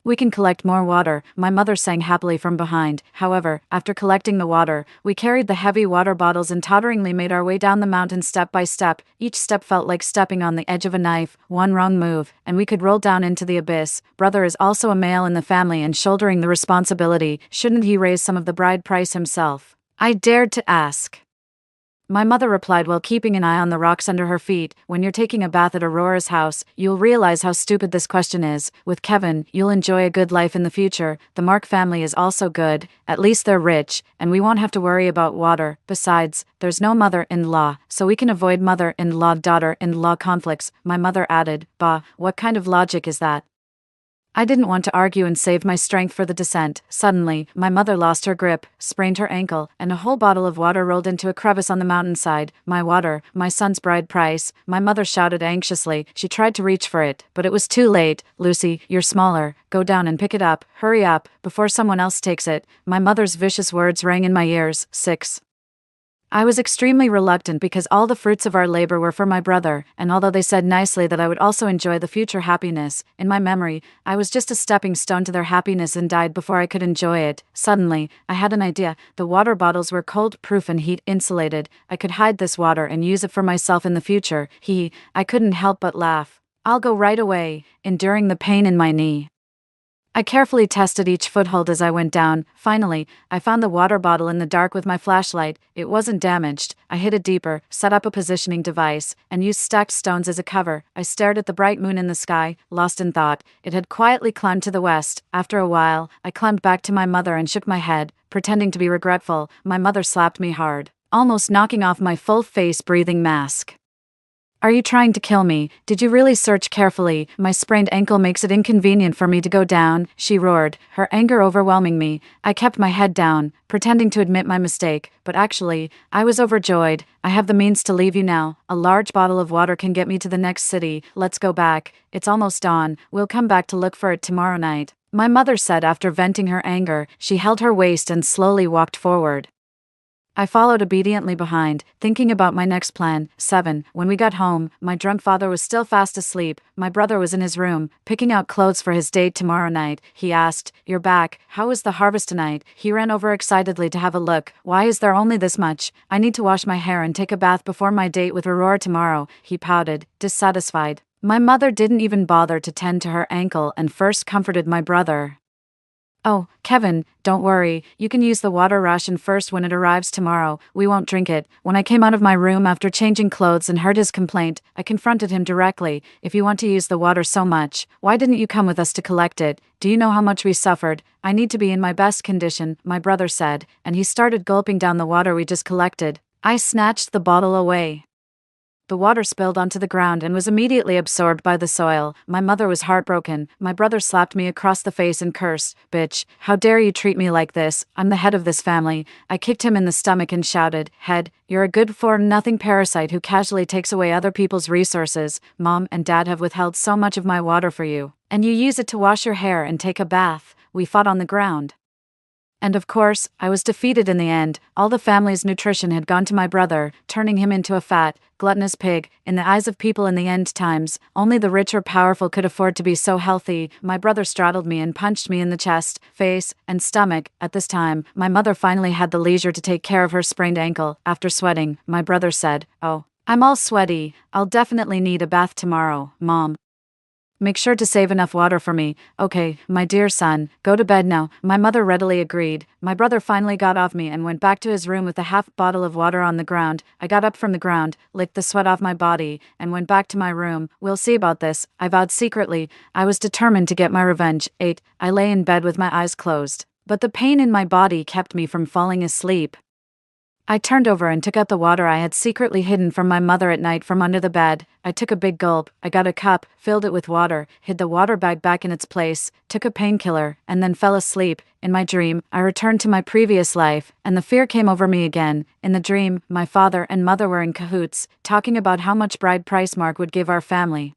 "We can collect more water," my mother sang happily from behind. However, after collecting the water, we carried the heavy water bottles and totteringly made our way down the mountain step by step. Each step felt like stepping on the edge of a knife. One wrong move, and we could roll down into the abyss. Brother is also a male in the family and shouldering the responsibility. Shouldn't he raise some of the bride price himself? I dared to ask. My mother replied while keeping an eye on the rocks under her feet. "When you're taking a bath at Aurora's house, you'll realize how stupid this question is. With Kevin, you'll enjoy a good life in the future. The Mark family is also good, at least they're rich, and we won't have to worry about water. Besides, there's no mother-in-law, so we can avoid mother-in-law daughter-in-law conflicts," my mother added. "Bah, what kind of logic is that?" I didn't want to argue and saved my strength for the descent. Suddenly, my mother lost her grip, sprained her ankle, and a whole bottle of water rolled into a crevice on the mountainside. "My water, my son's bride price," my mother shouted anxiously. She tried to reach for it, but it was too late. "Lucy, you're smaller. Go down and pick it up. Hurry up, before someone else takes it." My mother's vicious words rang in my ears. 6. I was extremely reluctant because all the fruits of our labor were for my brother, and although they said nicely that I would also enjoy the future happiness, in my memory, I was just a stepping stone to their happiness and died before I could enjoy it. Suddenly, I had an idea. The water bottles were cold-proof and heat-insulated. I could hide this water and use it for myself in the future. I couldn't help but laugh. "I'll go right away," enduring the pain in my knee. I carefully tested each foothold as I went down. Finally, I found the water bottle in the dark with my flashlight. It wasn't damaged. I hid it deeper, set up a positioning device, and used stacked stones as a cover. I stared at the bright moon in the sky, lost in thought. It had quietly climbed to the west. After a while, I climbed back to my mother and shook my head, pretending to be regretful. My mother slapped me hard, almost knocking off my full-face breathing mask. "Are you trying to kill me? Did you really search carefully? My sprained ankle makes it inconvenient for me to go down," she roared, her anger overwhelming me. I kept my head down, pretending to admit my mistake, but actually, I was overjoyed. "I have the means to leave you now. A large bottle of water can get me to the next city. Let's go back. It's almost dawn. We'll come back to look for it tomorrow night," my mother said after venting her anger. She held her waist and slowly walked forward. I followed obediently behind, thinking about my next plan. 7. When we got home, my drunk father was still fast asleep. My brother was in his room, picking out clothes for his date tomorrow night. He asked, "You're back. How was the harvest tonight?" He ran over excitedly to have a look. "Why is there only this much? I need to wash my hair and take a bath before my date with Aurora tomorrow," he pouted, dissatisfied. My mother didn't even bother to tend to her ankle and first comforted my brother. "Oh, Kevin, don't worry, you can use the water ration first when it arrives tomorrow, we won't drink it." When I came out of my room after changing clothes and heard his complaint, I confronted him directly. "If you want to use the water so much, why didn't you come with us to collect it? Do you know how much we suffered? I need to be in my best condition," my brother said, and he started gulping down the water we just collected. I snatched the bottle away. The water spilled onto the ground and was immediately absorbed by the soil. My mother was heartbroken. My brother slapped me across the face and cursed, "Bitch, how dare you treat me like this? I'm the head of this family." I kicked him in the stomach and shouted, "Head, you're a good-for-nothing parasite who casually takes away other people's resources. Mom and Dad have withheld so much of my water for you, and you use it to wash your hair and take a bath." We fought on the ground. And of course, I was defeated in the end. All the family's nutrition had gone to my brother, turning him into a fat, gluttonous pig. In the eyes of people in the end times, only the rich or powerful could afford to be so healthy. My brother straddled me and punched me in the chest, face, and stomach. At this time, my mother finally had the leisure to take care of her sprained ankle. After sweating, my brother said, "Oh, I'm all sweaty. I'll definitely need a bath tomorrow, Mom. Make sure to save enough water for me." "Okay, my dear son, go to bed now." My mother readily agreed. My brother finally got off me and went back to his room with a half bottle of water on the ground. I got up from the ground, licked the sweat off my body, and went back to my room. "We'll see about this," I vowed secretly. I was determined to get my revenge. 8. I lay in bed with my eyes closed, but the pain in my body kept me from falling asleep. I turned over and took out the water I had secretly hidden from my mother at night from under the bed. I took a big gulp. I got a cup, filled it with water, hid the water bag back in its place, took a painkiller, and then fell asleep. In my dream, I returned to my previous life, and the fear came over me again. In the dream, my father and mother were in cahoots, talking about how much bride price Mark would give our family,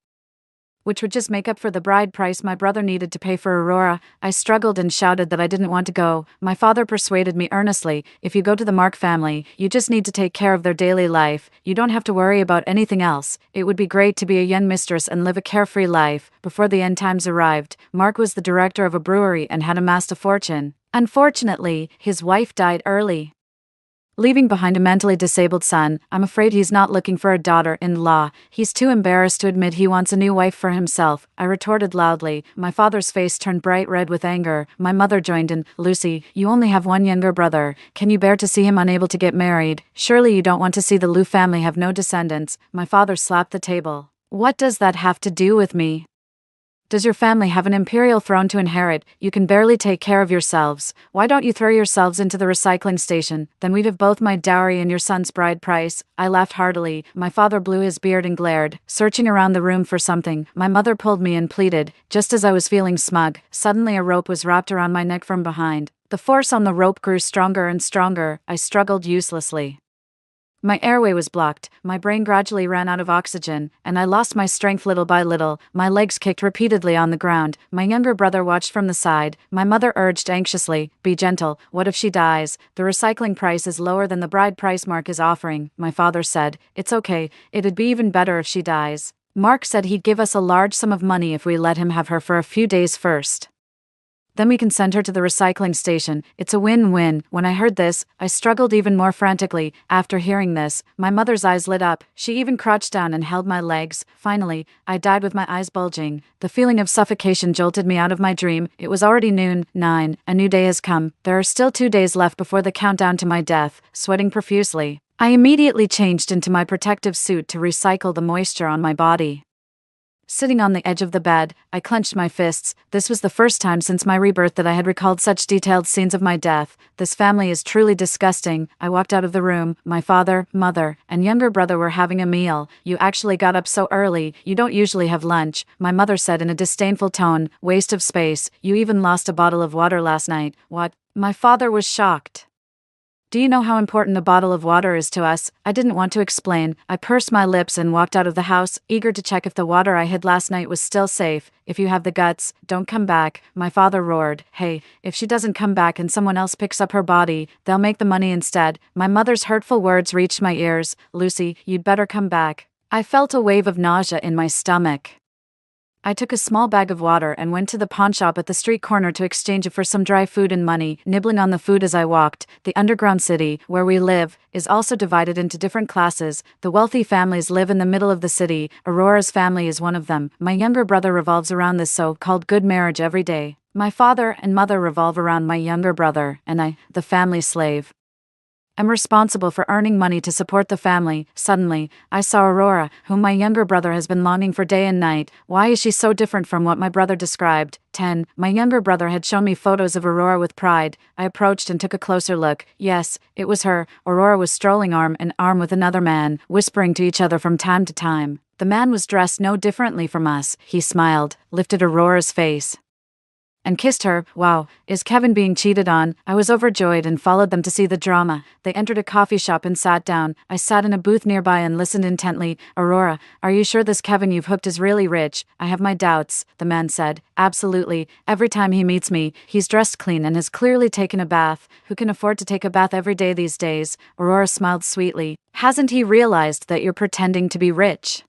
which would just make up for the bride price my brother needed to pay for Aurora. I struggled and shouted that I didn't want to go. My father persuaded me earnestly, "If you go to the Mark family, you just need to take care of their daily life. You don't have to worry about anything else. It would be great to be a young mistress and live a carefree life." Before the end times arrived, Mark was the director of a brewery and had amassed a fortune. Unfortunately, his wife died early, leaving behind a mentally disabled son. I'm afraid he's not looking for a daughter-in-law. He's too embarrassed to admit he wants a new wife for himself, I retorted loudly. My father's face turned bright red with anger. My mother joined in. "Lucy, you only have one younger brother. Can you bear to see him unable to get married? Surely you don't want to see the Liu family have no descendants." My father slapped the table. "What does that have to do with me? Does your family have an imperial throne to inherit? You can barely take care of yourselves. Why don't you throw yourselves into the recycling station? Then we'd have both my dowry and your son's bride price." I laughed heartily. My father blew his beard and glared, searching around the room for something. My mother pulled me and pleaded. Just as I was feeling smug, suddenly a rope was wrapped around my neck from behind. The force on the rope grew stronger and stronger. I struggled uselessly. My airway was blocked, my brain gradually ran out of oxygen, and I lost my strength little by little. My legs kicked repeatedly on the ground. My younger brother watched from the side. My mother urged anxiously, "Be gentle, what if she dies? The recycling price is lower than the bride price Mark is offering." My father said, "It's okay, it'd be even better if she dies. Mark said he'd give us a large sum of money if we let him have her for a few days first. Then we can send her to the recycling station. It's a win-win." When I heard this, I struggled even more frantically. After hearing this, my mother's eyes lit up. She even crouched down and held my legs. Finally, I died with my eyes bulging. The feeling of suffocation jolted me out of my dream. It was already noon. 9. A new day has come. There are still 2 days left before the countdown to my death. Sweating profusely, I immediately changed into my protective suit to recycle the moisture on my body. Sitting on the edge of the bed, I clenched my fists. This was the first time since my rebirth that I had recalled such detailed scenes of my death. This family is truly disgusting. I walked out of the room. My father, mother, and younger brother were having a meal. "You actually got up so early. You don't usually have lunch," my mother said in a disdainful tone. "Waste of space. You even lost a bottle of water last night." "What?" My father was shocked. Do you know how important a bottle of water is to us? I didn't want to explain. I pursed my lips and walked out of the house, eager to check if the water I hid last night was still safe. If you have the guts, don't come back, my father roared. Hey, if she doesn't come back and someone else picks up her body, they'll make the money instead. My mother's hurtful words reached my ears. Lucy, you'd better come back. I felt a wave of nausea in my stomach. I took a small bag of water and went to the pawn shop at the street corner to exchange it for some dry food and money, nibbling on the food as I walked. The underground city, where we live, is also divided into different classes. The wealthy families live in the middle of the city. Aurora's family is one of them. My younger brother revolves around this so-called good marriage every day. My father and mother revolve around my younger brother, and I, the family slave. I'm responsible for earning money to support the family. Suddenly, I saw Aurora, whom my younger brother has been longing for day and night. Why is she so different from what my brother described? 10. My younger brother had shown me photos of Aurora with pride. I approached and took a closer look. Yes, it was her. Aurora was strolling arm in arm with another man, whispering to each other from time to time. The man was dressed no differently from us. He smiled, lifted Aurora's face, and kissed her. Wow, is Kevin being cheated on? I was overjoyed and followed them to see the drama. They entered a coffee shop and sat down. I sat in a booth nearby and listened intently. Aurora, are you sure this Kevin you've hooked is really rich? I have my doubts, the man said. Absolutely. Every time he meets me, he's dressed clean and has clearly taken a bath. Who can afford to take a bath every day these days? Aurora smiled sweetly. Hasn't he realized that you're pretending to be rich?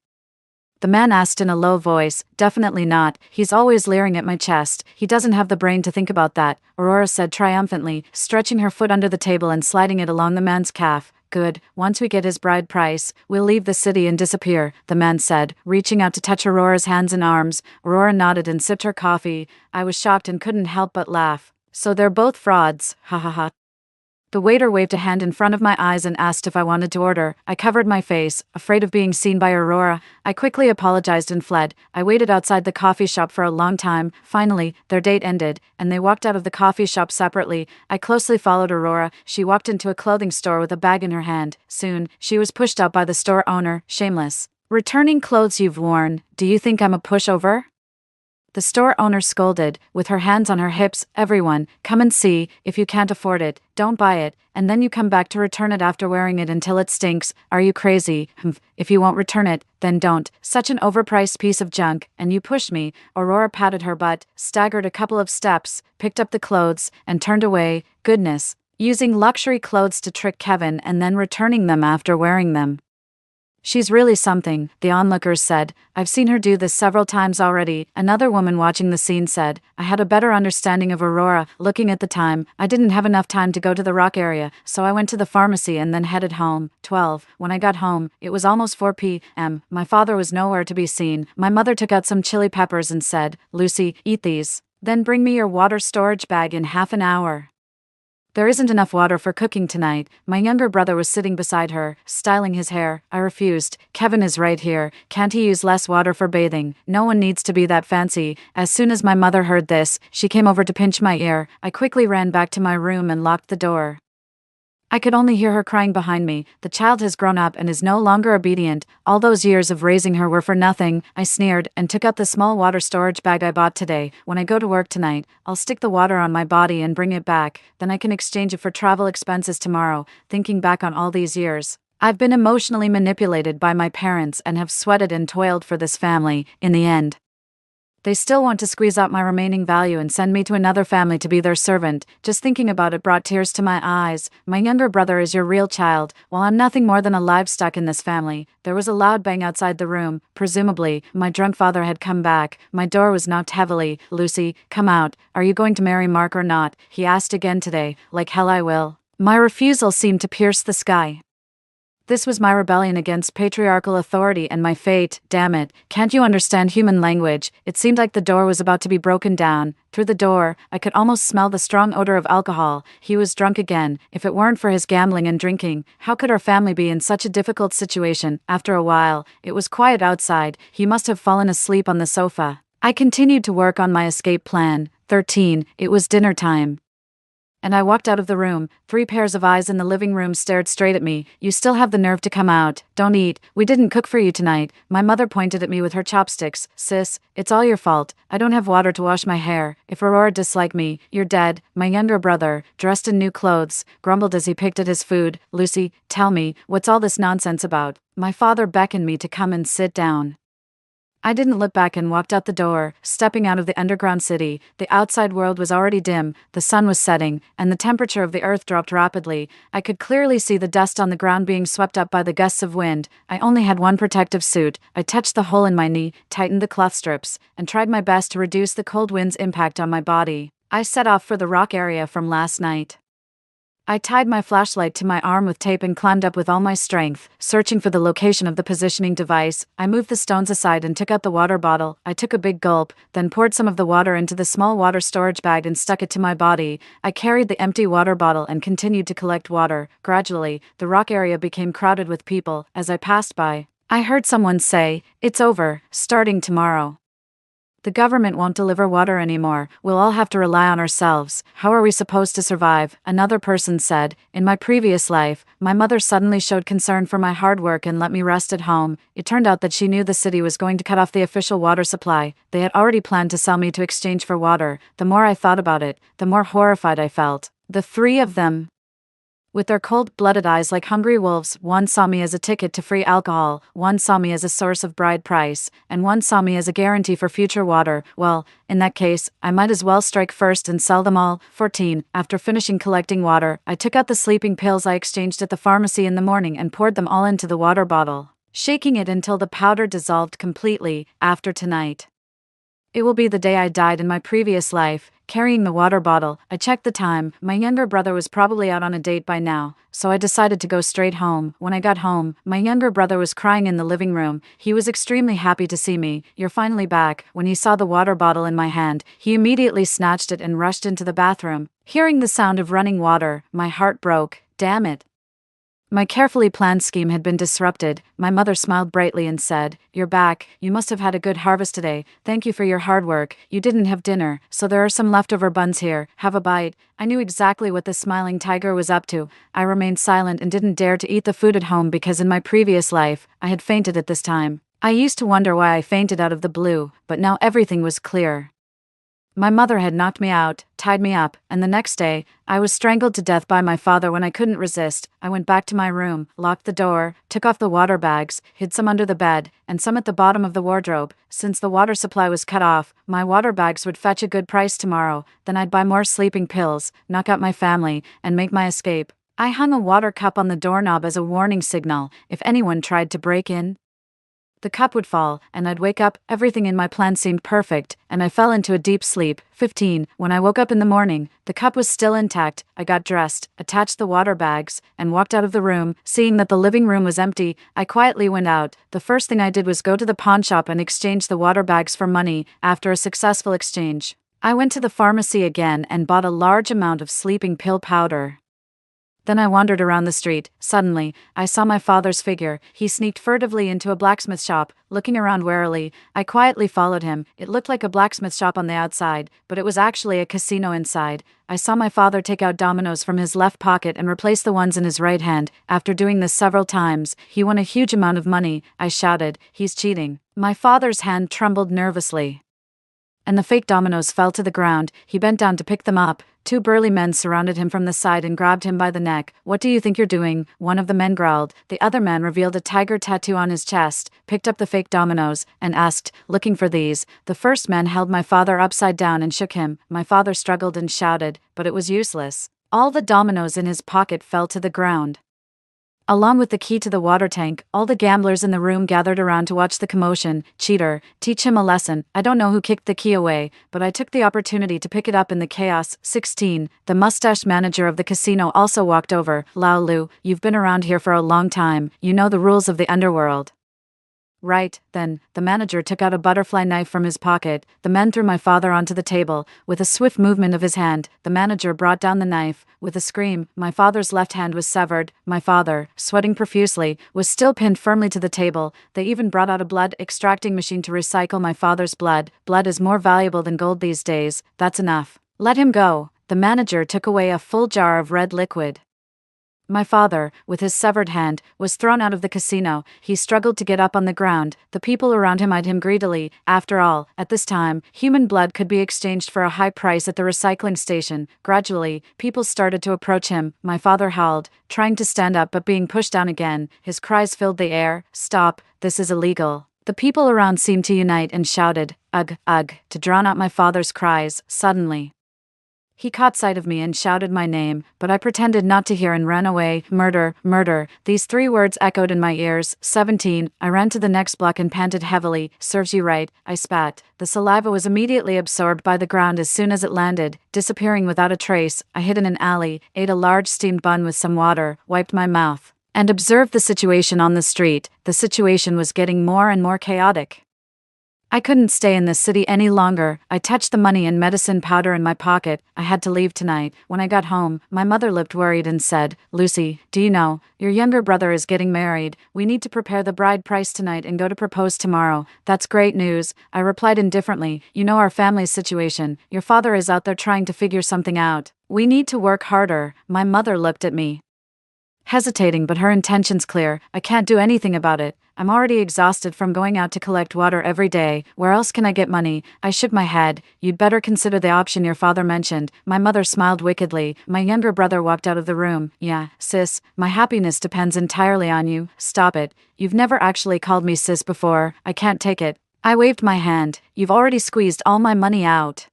The man asked in a low voice. Definitely not. He's always leering at my chest. He doesn't have the brain to think about that, Aurora said triumphantly, stretching her foot under the table and sliding it along the man's calf. Good. Once we get his bride price, we'll leave the city and disappear, the man said, reaching out to touch Aurora's hands and arms. Aurora nodded and sipped her coffee. I was shocked and couldn't help but laugh. So they're both frauds, ha ha ha. The waiter waved a hand in front of my eyes and asked if I wanted to order. I covered my face, afraid of being seen by Aurora. I quickly apologized and fled. I waited outside the coffee shop for a long time. Finally, their date ended, and they walked out of the coffee shop separately. I closely followed Aurora. She walked into a clothing store with a bag in her hand. Soon, she was pushed out by the store owner, shameless. Returning clothes you've worn, do you think I'm a pushover? The store owner scolded, with her hands on her hips. Everyone, come and see. If you can't afford it, don't buy it, and then you come back to return it after wearing it until it stinks. Are you crazy? If you won't return it, then don't. Such an overpriced piece of junk, and you pushed me. Aurora patted her butt, staggered a couple of steps, picked up the clothes, and turned away. Goodness. Using luxury clothes to trick Kevin and then returning them after wearing them. She's really something, the onlookers said. I've seen her do this several times already. Another woman watching the scene said. I had a better understanding of Aurora. Looking at the time, I didn't have enough time to go to the rock area, so I went to the pharmacy and then headed home. 12. When I got home, it was almost 4 p.m. My father was nowhere to be seen. My mother took out some chili peppers and said, Lucy, eat these. Then bring me your water storage bag in half an hour. There isn't enough water for cooking tonight. My younger brother was sitting beside her, styling his hair. I refused. Kevin is right here. Can't he use less water for bathing? No one needs to be that fancy. As soon as my mother heard this, she came over to pinch my ear. I quickly ran back to my room and locked the door. I could only hear her crying behind me. The child has grown up and is no longer obedient. All those years of raising her were for nothing. I sneered and took out the small water storage bag I bought today. When I go to work tonight, I'll stick the water on my body and bring it back. Then I can exchange it for travel expenses tomorrow. Thinking back on all these years, I've been emotionally manipulated by my parents and have sweated and toiled for this family. In the end, they still want to squeeze out my remaining value and send me to another family to be their servant. Just thinking about it brought tears to my eyes. My younger brother is your real child, while I'm nothing more than a livestock in this family. There was a loud bang outside the room. Presumably, my drunk father had come back. My door was knocked heavily. Lucy, come out. Are you going to marry Mark or not? He asked again today. Like hell I will. My refusal seemed to pierce the sky. This was my rebellion against patriarchal authority and my fate. Damn it, can't you understand human language? It seemed like the door was about to be broken down. Through the door, I could almost smell the strong odor of alcohol. He was drunk again. If it weren't for his gambling and drinking, how could our family be in such a difficult situation? After a while, it was quiet outside. He must have fallen asleep on the sofa. I continued to work on my escape plan. 13. It was dinner time. And I walked out of the room. 3 pairs of eyes in the living room stared straight at me. "You still have the nerve to come out. Don't eat. We didn't cook for you tonight." My mother pointed at me with her chopsticks. "Sis, it's all your fault. I don't have water to wash my hair. If Aurora disliked me, you're dead." My younger brother, dressed in new clothes, grumbled as he picked at his food. "Lucy, tell me, what's all this nonsense about?" My father beckoned me to come and sit down. I didn't look back and walked out the door, stepping out of the underground city. The outside world was already dim, the sun was setting, and the temperature of the earth dropped rapidly. I could clearly see the dust on the ground being swept up by the gusts of wind. I only had one protective suit. I touched the hole in my knee, tightened the cloth strips, and tried my best to reduce the cold wind's impact on my body. I set off for the rock area from last night. I tied my flashlight to my arm with tape and climbed up with all my strength, searching for the location of the positioning device. I moved the stones aside and took out the water bottle. I took a big gulp, then poured some of the water into the small water storage bag and stuck it to my body. I carried the empty water bottle and continued to collect water. Gradually, the rock area became crowded with people. As I passed by, I heard someone say, "It's over, starting tomorrow. The government won't deliver water anymore. We'll all have to rely on ourselves. How are we supposed to survive?" Another person said, "In my previous life, my mother suddenly showed concern for my hard work and let me rest at home. It turned out that she knew the city was going to cut off the official water supply. They had already planned to sell me to exchange for water." The more I thought about it, the more horrified I felt. The 3 of them, with their cold-blooded eyes like hungry wolves, one saw me as a ticket to free alcohol, one saw me as a source of bride price, and one saw me as a guarantee for future water. Well, in that case, I might as well strike first and sell them all. 14. After finishing collecting water, I took out the sleeping pills I exchanged at the pharmacy in the morning and poured them all into the water bottle, shaking it until the powder dissolved completely. After tonight, it will be the day I died in my previous life. Carrying the water bottle, I checked the time. My younger brother was probably out on a date by now, so I decided to go straight home. When I got home, my younger brother was crying in the living room. He was extremely happy to see me. "You're finally back." When he saw the water bottle in my hand, he immediately snatched it and rushed into the bathroom. Hearing the sound of running water, my heart broke. Damn it. My carefully planned scheme had been disrupted. My mother smiled brightly and said, "You're back. You must have had a good harvest today. Thank you for your hard work. You didn't have dinner, so there are some leftover buns here. Have a bite." I knew exactly what the smiling tiger was up to. I remained silent and didn't dare to eat the food at home because in my previous life, I had fainted at this time. I used to wonder why I fainted out of the blue, but now everything was clear. My mother had knocked me out, tied me up, and the next day, I was strangled to death by my father when I couldn't resist. I went back to my room, locked the door, took off the water bags, hid some under the bed, and some at the bottom of the wardrobe. Since the water supply was cut off, my water bags would fetch a good price tomorrow. Then I'd buy more sleeping pills, knock out my family, and make my escape. I hung a water cup on the doorknob as a warning signal. If anyone tried to break in, the cup would fall, and I'd wake up. Everything in my plan seemed perfect, and I fell into a deep sleep. 15. When I woke up in the morning, the cup was still intact. I got dressed, attached the water bags, and walked out of the room. Seeing that the living room was empty, I quietly went out. The first thing I did was go to the pawn shop and exchange the water bags for money. After a successful exchange, I went to the pharmacy again and bought a large amount of sleeping pill powder. Then I wandered around the street. Suddenly, I saw my father's figure. He sneaked furtively into a blacksmith shop, looking around warily. I quietly followed him. It looked like a blacksmith shop on the outside, but it was actually a casino inside. I saw my father take out dominoes from his left pocket and replace the ones in his right hand. After doing this several times, he won a huge amount of money. I shouted, "He's cheating." My father's hand trembled nervously, and the fake dominoes fell to the ground. He bent down to pick them up. 2 burly men surrounded him from the side and grabbed him by the neck. "What do you think you're doing?" One of the men growled. The other man revealed a tiger tattoo on his chest, picked up the fake dominoes, and asked, "Looking for these?" The first man held my father upside down and shook him. My father struggled and shouted, but it was useless. All the dominoes in his pocket fell to the ground, along with the key to the water tank. All the gamblers in the room gathered around to watch the commotion. "Cheater, teach him a lesson." I don't know who kicked the key away, but I took the opportunity to pick it up in the chaos. 16. The mustached manager of the casino also walked over. "Lao Lu, you've been around here for a long time. You know the rules of the underworld, right?" Then, the manager took out a butterfly knife from his pocket. The men threw my father onto the table. With a swift movement of his hand, the manager brought down the knife. With a scream, my father's left hand was severed. My father, sweating profusely, was still pinned firmly to the table. They even brought out a blood extracting machine to recycle my father's blood. Blood is more valuable than gold these days. "That's enough. Let him go." the manager took away a full jar of red liquid. My father, with his severed hand, was thrown out of the casino. He struggled to get up on the ground. The people around him eyed him greedily. After all, at this time, human blood could be exchanged for a high price at the recycling station. Gradually, people started to approach him. My father howled, trying to stand up but being pushed down again. His cries filled the air. "Stop, this is illegal." The people around seemed to unite and shouted, "Ugh, ugh," to drown out my father's cries. Suddenly, he caught sight of me and shouted my name, but I pretended not to hear and ran away. Murder, murder. These 3 words echoed in my ears. 17. I ran to the next block and panted heavily. "Serves you right," I spat. The saliva was immediately absorbed by the ground as soon as it landed, disappearing without a trace. I hid in an alley, ate a large steamed bun with some water, wiped my mouth, and observed the situation on the street. The situation was getting more and more chaotic. I couldn't stay in this city any longer. I touched the money and medicine powder in my pocket. I had to leave tonight. When I got home, my mother looked worried and said, "Lucy, do you know, your younger brother is getting married. We need to prepare the bride price tonight and go to propose tomorrow." "That's great news," I replied indifferently. "You know our family's situation. Your father is out there trying to figure something out. We need to work harder." My mother looked at me, hesitating, but her intentions clear. "I can't do anything about it. I'm already exhausted from going out to collect water every day. Where else can I get money?" I shook my head. "You'd better consider the option your father mentioned." My mother smiled wickedly. My younger brother walked out of the room. "Yeah, sis, my happiness depends entirely on you." "Stop it. You've never actually called me sis before. I can't take it." I waved my hand. "You've already squeezed all my money out.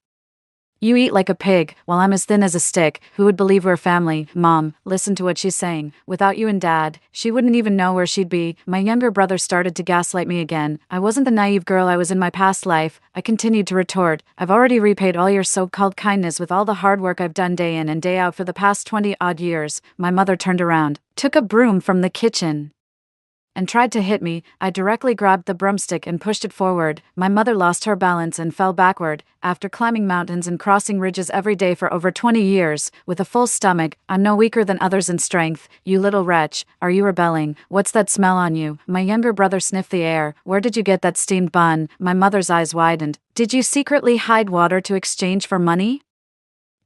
You eat like a pig, while I'm as thin as a stick. Who would believe we're family?" "Mom, listen to what she's saying. Without you and Dad, she wouldn't even know where she'd be." My younger brother started to gaslight me again. "I wasn't the naive girl I was in my past life," I continued to retort. "I've already repaid all your so-called kindness with all the hard work I've done day in and day out for the past 20-odd years." My mother turned around, took a broom from the kitchen, and tried to hit me. I directly grabbed the broomstick and pushed it forward. My mother lost her balance and fell backward. After climbing mountains and crossing ridges every day for over 20 years, with a full stomach, I'm no weaker than others in strength. "You little wretch, are you rebelling? What's that smell on you?" My younger brother sniffed the air. "Where did you get that steamed bun?" My mother's eyes widened. "Did you secretly hide water to exchange for money?"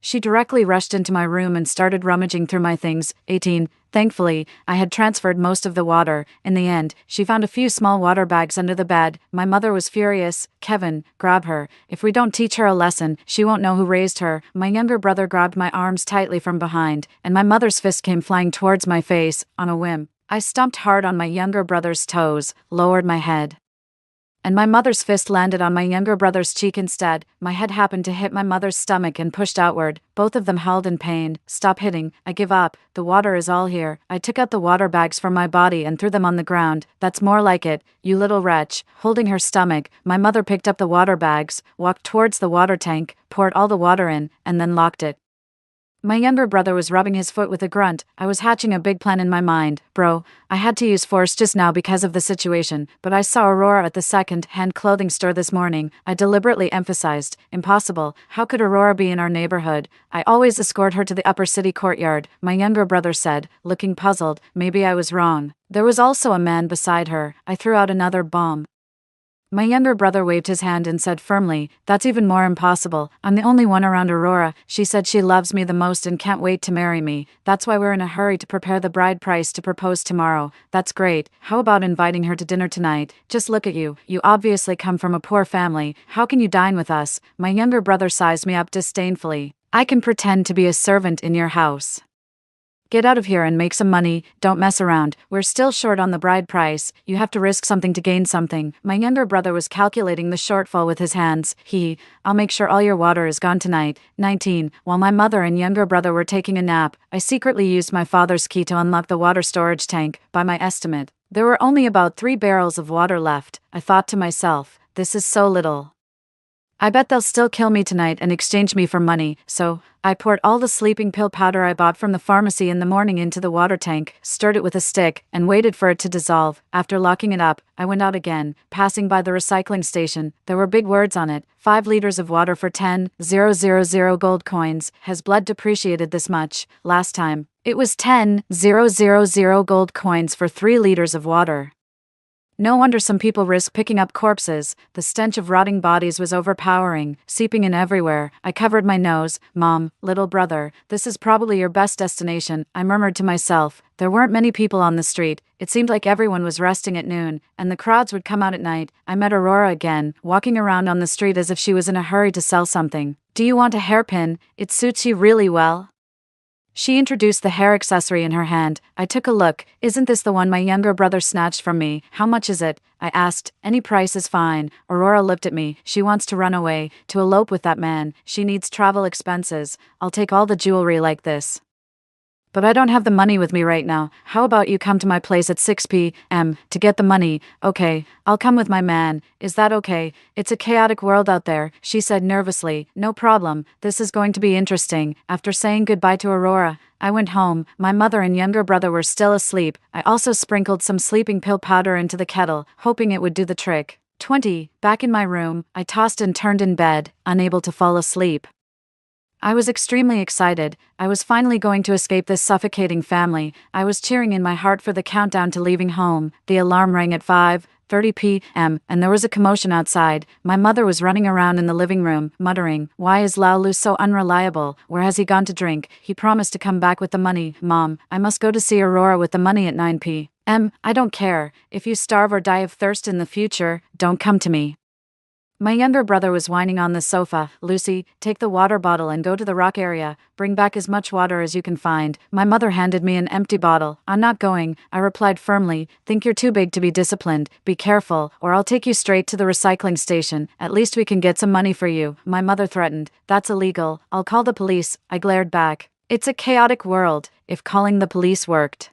She directly rushed into my room and started rummaging through my things. 18. Thankfully, I had transferred most of the water. In the end, she found a few small water bags under the bed. My mother was furious. "Kevin, grab her. If we don't teach her a lesson, she won't know who raised her." My younger brother grabbed my arms tightly from behind, and my mother's fist came flying towards my face. On a whim, I stomped hard on my younger brother's toes, lowered my head, and my mother's fist landed on my younger brother's cheek instead. My head happened to hit my mother's stomach and pushed outward. Both of them howled in pain. "Stop hitting. I give up. The water is all here." I took out the water bags from my body and threw them on the ground. "That's more like it, you little wretch." Holding her stomach, my mother picked up the water bags, walked towards the water tank, poured all the water in, and then locked it. My younger brother was rubbing his foot with a grunt. I was hatching a big plan in my mind. "Bro, I had to use force just now because of the situation, but I saw Aurora at the second-hand clothing store this morning." I deliberately emphasized. "Impossible. How could Aurora be in our neighborhood? I always escort her to the upper city courtyard." My younger brother said, looking puzzled. "Maybe I was wrong. There was also a man beside her." I threw out another bomb. My younger brother waved his hand and said firmly, "That's even more impossible. I'm the only one around Aurora. She said she loves me the most and can't wait to marry me. That's why we're in a hurry to prepare the bride price to propose tomorrow." "That's great. How about inviting her to dinner tonight? Just look at you. You obviously come from a poor family. How can you dine with us?" My younger brother sized me up disdainfully. "I can pretend to be a servant in your house. Get out of here and make some money. Don't mess around. We're still short on the bride price. You have to risk something to gain something." My younger brother was calculating the shortfall with his hands. "I'll make sure all your water is gone tonight." 19. While my mother and younger brother were taking a nap, I secretly used my father's key to unlock the water storage tank. By my estimate, there were only about 3 barrels of water left. I thought to myself, "This is so little. I bet they'll still kill me tonight and exchange me for money." So, I poured all the sleeping pill powder I bought from the pharmacy in the morning into the water tank, stirred it with a stick, and waited for it to dissolve. After locking it up, I went out again, passing by the recycling station. There were big words on it. 5 liters of water for 10,000 gold coins. Has blood depreciated this much? Last time, it was 10,000 gold coins for 3 liters of water. No wonder some people risk picking up corpses. The stench of rotting bodies was overpowering, seeping in everywhere. I covered my nose. Mom, little brother, this is probably your best destination, I murmured to myself. There weren't many people on the street. It seemed like everyone was resting at noon, and the crowds would come out at night. I met Aurora again, walking around on the street as if she was in a hurry to sell something. Do you want a hairpin? It suits you really well. She introduced the hair accessory in her hand. I took a look. Isn't this the one my younger brother snatched from me? How much is it? I asked. Any price is fine. Aurora looked at me. She wants to run away, to elope with that man. She needs travel expenses. I'll take all the jewelry like this. But I don't have the money with me right now. How about you come to my place at 6 p.m. to get the money? Okay, I'll come with my man. Is that okay? It's a chaotic world out there, she said nervously. No problem. This is going to be interesting. After saying goodbye to Aurora, I went home. My mother and younger brother were still asleep. I also sprinkled some sleeping pill powder into the kettle, hoping it would do the trick. 20. Back in my room, I tossed and turned in bed, unable to fall asleep. I was extremely excited. I was finally going to escape this suffocating family. I was cheering in my heart for the countdown to leaving home. The alarm rang at 5:30 p.m., and there was a commotion outside. My mother was running around in the living room, muttering, "Why is Laolu so unreliable? Where has he gone to drink? He promised to come back with the money. Mom, I must go to see Aurora with the money at 9 p.m. I don't care. If you starve or die of thirst in the future, don't come to me." My younger brother was whining on the sofa. "Lucy, take the water bottle and go to the rock area. Bring back as much water as you can find." My mother handed me an empty bottle. "I'm not going," I replied firmly. "Think you're too big to be disciplined. Be careful, or I'll take you straight to the recycling station. At least we can get some money for you," my mother threatened. "That's illegal. I'll call the police," I glared back. It's a chaotic world. If calling the police worked,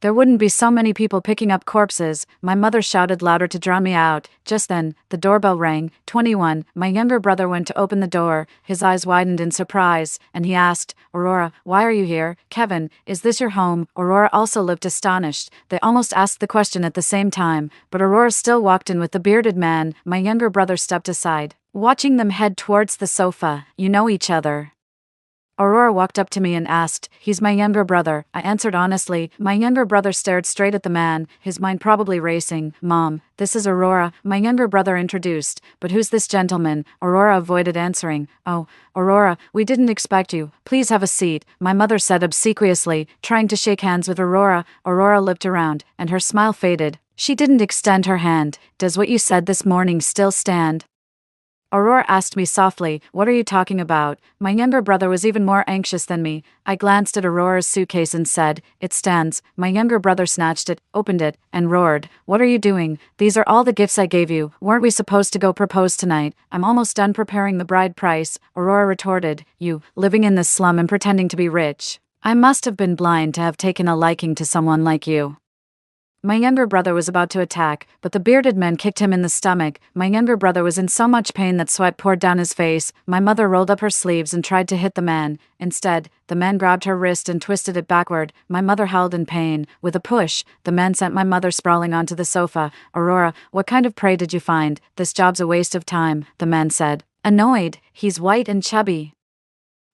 there wouldn't be so many people picking up corpses. My mother shouted louder to drown me out. Just then, the doorbell rang. 21. My younger brother went to open the door. His eyes widened in surprise, and he asked, "Aurora, why are you here?" "Kevin, is this your home?" Aurora also looked astonished. They almost asked the question at the same time, but Aurora still walked in with the bearded man. My younger brother stepped aside, watching them head towards the sofa. "You know each other?" Aurora walked up to me and asked, "He's my younger brother," I answered honestly. My younger brother stared straight at the man, his mind probably racing. "Mom, this is Aurora," my younger brother introduced. "But who's this gentleman?" Aurora avoided answering. "Oh, Aurora, we didn't expect you. Please have a seat," my mother said obsequiously, trying to shake hands with Aurora. Aurora looked around, and her smile faded. She didn't extend her hand. "Does what you said this morning still stand?" Aurora asked me softly, "What are you talking about?" My younger brother was even more anxious than me. I glanced at Aurora's suitcase and said, "It stands." My younger brother snatched it, opened it, and roared, "What are you doing? These are all the gifts I gave you. Weren't we supposed to go propose tonight?" "I'm almost done preparing the bride price," Aurora retorted. "You, living in this slum and pretending to be rich. I must have been blind to have taken a liking to someone like you." My younger brother was about to attack, but the bearded man kicked him in the stomach. My younger brother was in so much pain that sweat poured down his face. My mother rolled up her sleeves and tried to hit the man. Instead, the man grabbed her wrist and twisted it backward. My mother howled in pain. With a push, the man sent my mother sprawling onto the sofa. "Aurora, what kind of prey did you find? This job's a waste of time," the man said. Annoyed, "He's white and chubby.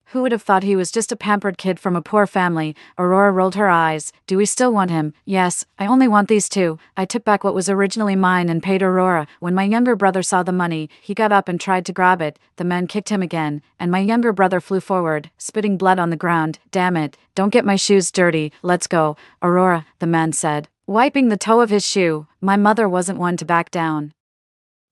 Who would have thought he was just a pampered kid from a poor family?" Aurora rolled her eyes. "Do we still want him?" "Yes, I only want these two." I took back what was originally mine and paid Aurora. When my younger brother saw the money, he got up and tried to grab it. The man kicked him again, and my younger brother flew forward, spitting blood on the ground. "Damn it, don't get my shoes dirty. Let's go." "Aurora," the man said, wiping the toe of his shoe. My mother wasn't one to back down.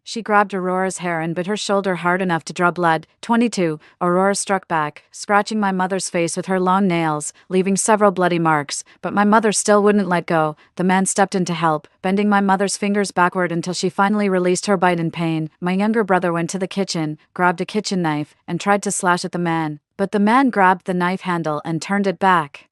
She grabbed Aurora's hair and bit her shoulder hard enough to draw blood. 22. Aurora struck back, scratching my mother's face with her long nails, leaving several bloody marks, but my mother still wouldn't let go. The man stepped in to help, bending my mother's fingers backward until she finally released her bite in pain. My younger brother went to the kitchen, grabbed a kitchen knife, and tried to slash at the man, but the man grabbed the knife handle and turned it back,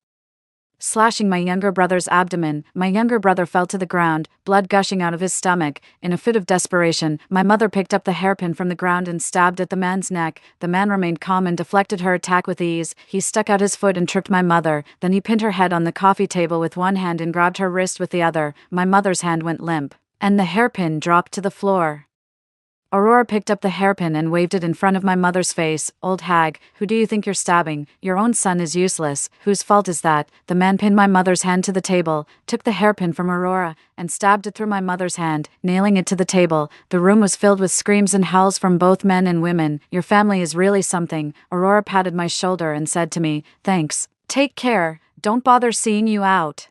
slashing my younger brother's abdomen. My younger brother fell to the ground, blood gushing out of his stomach. In a fit of desperation, my mother picked up the hairpin from the ground and stabbed at the man's neck. The man remained calm and deflected her attack with ease. He stuck out his foot and tripped my mother. Then he pinned her head on the coffee table with one hand and grabbed her wrist with the other. My mother's hand went limp, and the hairpin dropped to the floor. Aurora picked up the hairpin and waved it in front of my mother's face. Old hag, who do you think you're stabbing? Your own son is useless. Whose fault is that? The man pinned my mother's hand to the table, took the hairpin from Aurora, and stabbed it through my mother's hand, nailing it to the table. The room was filled with screams and howls from both men and women. Your family is really something. Aurora patted my shoulder and said to me, "Thanks. Take care. Don't bother seeing you out."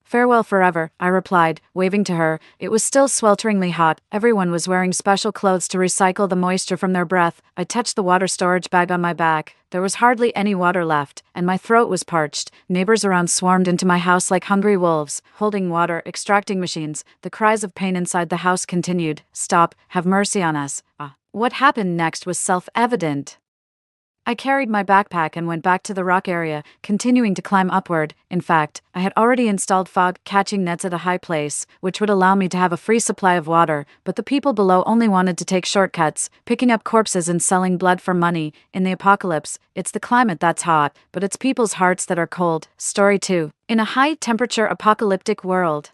"Farewell forever," I replied, waving to her. It was still swelteringly hot. Everyone was wearing special clothes to recycle the moisture from their breath. I touched the water storage bag on my back. There was hardly any water left, and my throat was parched. Neighbors around swarmed into my house like hungry wolves, holding water, extracting machines. The cries of pain inside the house continued. "Stop, have mercy on us." What happened next was self-evident. I carried my backpack and went back to the rock area, continuing to climb upward. In fact, I had already installed fog-catching nets at a high place, which would allow me to have a free supply of water, but the people below only wanted to take shortcuts, picking up corpses and selling blood for money. In the apocalypse, it's the climate that's hot, but it's people's hearts that are cold. Story 2. In a high-temperature apocalyptic world,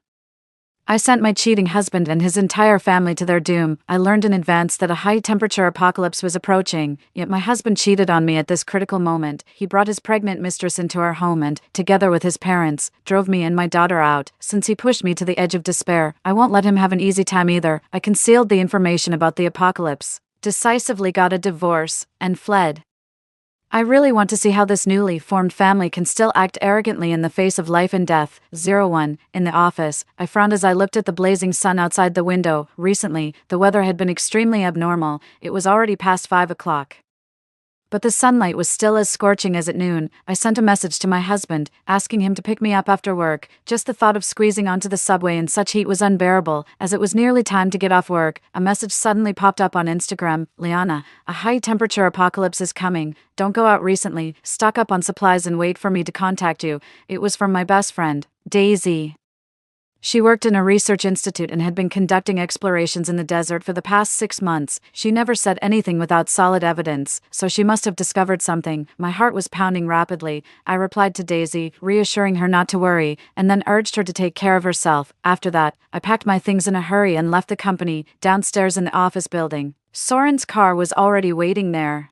I sent my cheating husband and his entire family to their doom. I learned in advance that a high-temperature apocalypse was approaching, yet my husband cheated on me at this critical moment. He brought his pregnant mistress into our home and, together with his parents, drove me and my daughter out. Since he pushed me to the edge of despair, I won't let him have an easy time either. I concealed the information about the apocalypse, decisively got a divorce, and fled. I really want to see how this newly formed family can still act arrogantly in the face of life and death. 01. In the office, I frowned as I looked at the blazing sun outside the window. Recently, the weather had been extremely abnormal. It was already past 5 o'clock. But the sunlight was still as scorching as at noon. I sent a message to my husband, asking him to pick me up after work. Just the thought of squeezing onto the subway in such heat was unbearable. As it was nearly time to get off work, a message suddenly popped up on Instagram. "Liana, a high-temperature apocalypse is coming. Don't go out recently. Stock up on supplies and wait for me to contact you." It was from my best friend, Daisy. She worked in a research institute and had been conducting explorations in the desert for the past 6 months. She never said anything without solid evidence, so she must have discovered something. My heart was pounding rapidly. I replied to Daisy, reassuring her not to worry, and then urged her to take care of herself. After that, I packed my things in a hurry and left the company. Downstairs in the office building, Soren's car was already waiting there.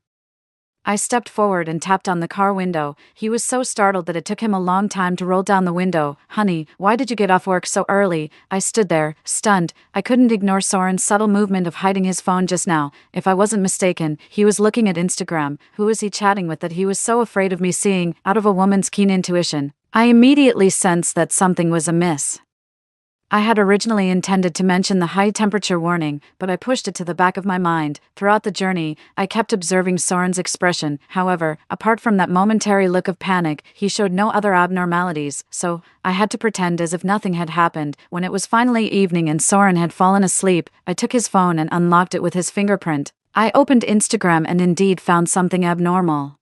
I stepped forward and tapped on the car window. He was so startled that it took him a long time to roll down the window. "Honey, why did you get off work so early?" I stood there, stunned. I couldn't ignore Soren's subtle movement of hiding his phone just now. If I wasn't mistaken, he was looking at Instagram. Who was he chatting with that he was so afraid of me seeing? Out of a woman's keen intuition, I immediately sensed that something was amiss. I had originally intended to mention the high temperature warning, but I pushed it to the back of my mind. Throughout the journey, I kept observing Soren's expression. However, apart from that momentary look of panic, he showed no other abnormalities, so I had to pretend as if nothing had happened. When it was finally evening and Soren had fallen asleep, I took his phone and unlocked it with his fingerprint. I opened Instagram and indeed found something abnormal.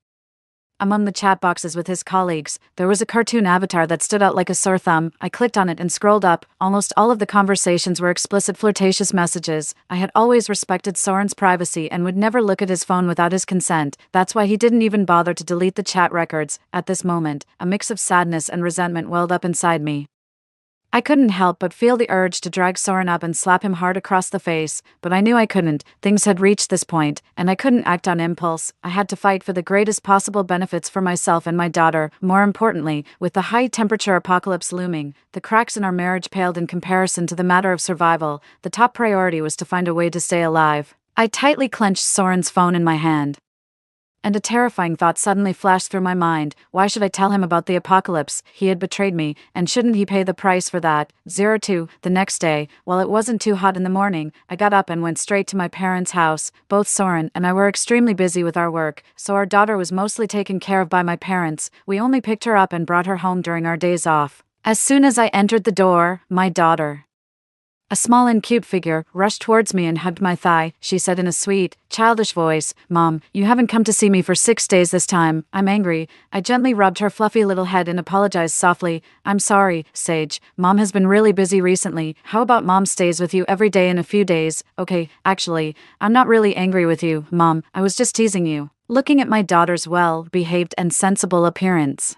Among the chat boxes with his colleagues, there was a cartoon avatar that stood out like a sore thumb. I clicked on it and scrolled up. Almost all of the conversations were explicit flirtatious messages. I had always respected Soren's privacy and would never look at his phone without his consent. That's why he didn't even bother to delete the chat records. At this moment, a mix of sadness and resentment welled up inside me. I couldn't help but feel the urge to drag Soren up and slap him hard across the face, but I knew I couldn't. Things had reached this point, and I couldn't act on impulse. I had to fight for the greatest possible benefits for myself and my daughter. More importantly, with the high-temperature apocalypse looming, the cracks in our marriage paled in comparison to the matter of survival. The top priority was to find a way to stay alive. I tightly clenched Soren's phone in my hand. And a terrifying thought suddenly flashed through my mind. Why should I tell him about the apocalypse? He had betrayed me, and shouldn't he pay the price for that? 02. The next day, while it wasn't too hot in the morning, I got up and went straight to my parents' house. Both Soren and I were extremely busy with our work, so our daughter was mostly taken care of by my parents. We only picked her up and brought her home during our days off. As soon as I entered the door, my daughter, a small and cute figure, rushed towards me and hugged my thigh. She said in a sweet, childish voice, "Mom, you haven't come to see me for 6 days this time. I'm angry." I gently rubbed her fluffy little head and apologized softly. "I'm sorry, Sage. Mom has been really busy recently. How about Mom stays with you every day in a few days?" "Okay, actually, I'm not really angry with you, Mom. I was just teasing you." Looking at my daughter's well-behaved and sensible appearance,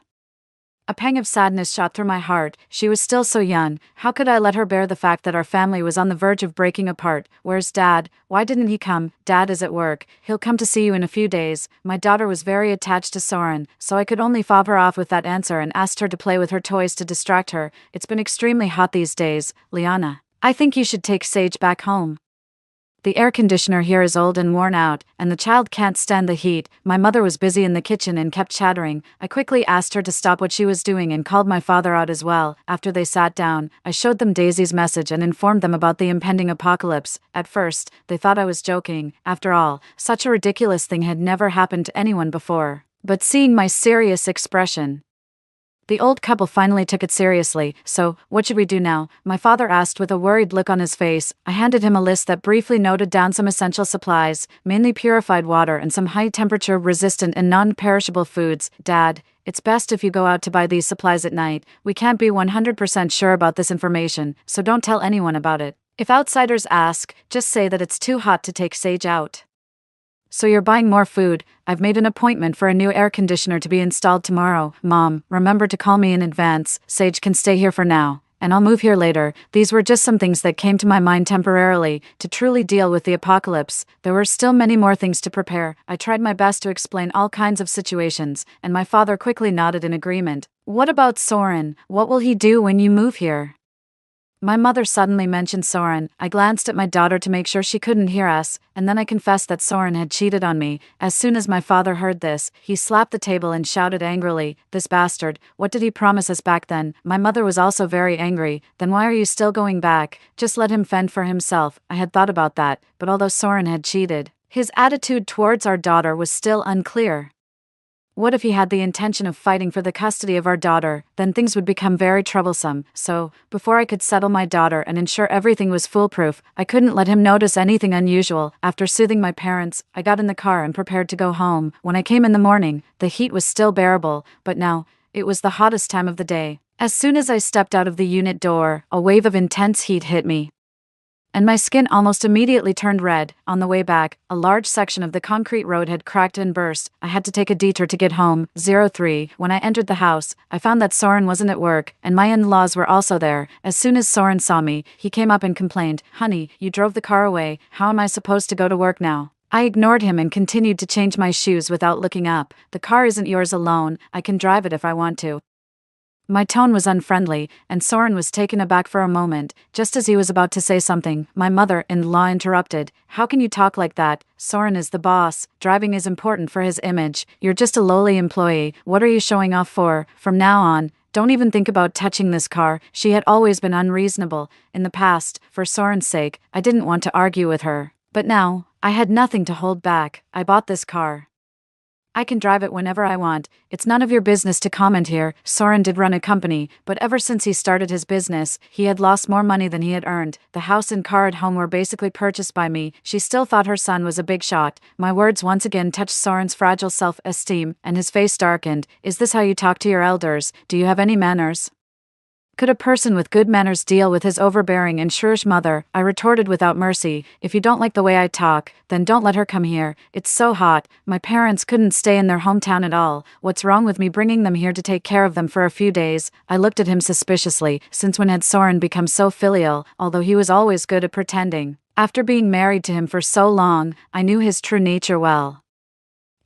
A pang of sadness shot through my heart. She was still so young. How could I let her bear the fact that our family was on the verge of breaking apart? Where's Dad? Why didn't he come? Dad is at work. He'll come to see you in a few days. My daughter was very attached to Soren, so I could only fob her off with that answer and asked her to play with her toys to distract her. It's been extremely hot these days, Liana. I think you should take Sage back home. The air conditioner here is old and worn out, and the child can't stand the heat. My mother was busy in the kitchen and kept chattering. I quickly asked her to stop what she was doing and called my father out as well. After they sat down, I showed them Daisy's message and informed them about the impending apocalypse. At first, they thought I was joking. After all, such a ridiculous thing had never happened to anyone before. But seeing my serious expression, the old couple finally took it seriously. So, what should we do now? My father asked with a worried look on his face. I handed him a list that briefly noted down some essential supplies, mainly purified water and some high-temperature resistant and non-perishable foods. Dad, it's best if you go out to buy these supplies at night. We can't be 100% sure about this information, so don't tell anyone about it. If outsiders ask, just say that it's too hot to take Sage out. So you're buying more food. I've made an appointment for a new air conditioner to be installed tomorrow. Mom, remember to call me in advance. Sage can stay here for now, and I'll move here later. These were just some things that came to my mind temporarily. To truly deal with the apocalypse, there were still many more things to prepare. I tried my best to explain all kinds of situations, and my father quickly nodded in agreement. What about Soren? What will he do when you move here? My mother suddenly mentioned Soren. I glanced at my daughter to make sure she couldn't hear us, and then I confessed that Soren had cheated on me. As soon as my father heard this, he slapped the table and shouted angrily, "This bastard, what did he promise us back then?" My mother was also very angry. Then why are you still going back? Just let him fend for himself. I had thought about that, but although Soren had cheated, his attitude towards our daughter was still unclear. What if he had the intention of fighting for the custody of our daughter? Then things would become very troublesome. So, before I could settle my daughter and ensure everything was foolproof, I couldn't let him notice anything unusual. After soothing my parents, I got in the car and prepared to go home. When I came in the morning, the heat was still bearable, but now, it was the hottest time of the day. As soon as I stepped out of the unit door, a wave of intense heat hit me, and my skin almost immediately turned red. On the way back, a large section of the concrete road had cracked and burst. I had to take a detour to get home. 03. When I entered the house, I found that Soren wasn't at work, and my in-laws were also there. As soon as Soren saw me, he came up and complained, "Honey, you drove the car away. How am I supposed to go to work now?" I ignored him and continued to change my shoes without looking up. "The car isn't yours alone. I can drive it if I want to." My tone was unfriendly, and Soren was taken aback for a moment. Just as he was about to say something, my mother-in-law interrupted. "How can you talk like that? Soren is the boss. Driving is important for his image. You're just a lowly employee. What are you showing off for? From now on, don't even think about touching this car." She had always been unreasonable. In the past, for Soren's sake, I didn't want to argue with her. But now, I had nothing to hold back. I bought this car. I can drive it whenever I want. It's none of your business to comment here. Soren did run a company, but ever since he started his business, he had lost more money than he had earned. The house and car at home were basically purchased by me. She still thought her son was a big shot. My words once again touched Soren's fragile self-esteem, and his face darkened. "Is this how you talk to your elders? Do you have any manners?" Could a person with good manners deal with his overbearing and shrewish mother? I retorted without mercy. "If you don't like the way I talk, then don't let her come here. It's so hot. My parents couldn't stay in their hometown at all. What's wrong with me bringing them here to take care of them for a few days?" I looked at him suspiciously. Since when had Soren become so filial, although he was always good at pretending? After being married to him for so long, I knew his true nature well.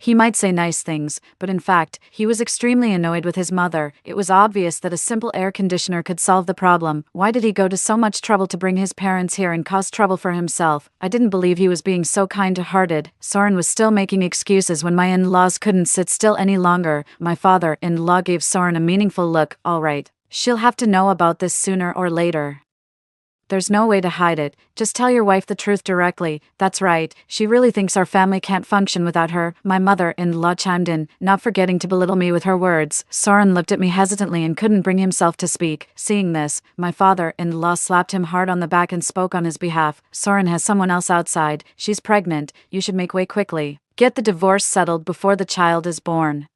He might say nice things, but in fact, he was extremely annoyed with his mother. It was obvious that a simple air conditioner could solve the problem. Why did he go to so much trouble to bring his parents here and cause trouble for himself? I didn't believe he was being so kind-hearted. Soren was still making excuses when my in-laws couldn't sit still any longer. My father-in-law gave Soren a meaningful look. "All right, she'll have to know about this sooner or later. There's no way to hide it. Just tell your wife the truth directly." "That's right. She really thinks our family can't function without her," my mother-in-law chimed in, not forgetting to belittle me with her words. Soren looked at me hesitantly and couldn't bring himself to speak. Seeing this, my father-in-law slapped him hard on the back and spoke on his behalf. "Soren has someone else outside. She's pregnant. You should make way quickly. Get the divorce settled before the child is born."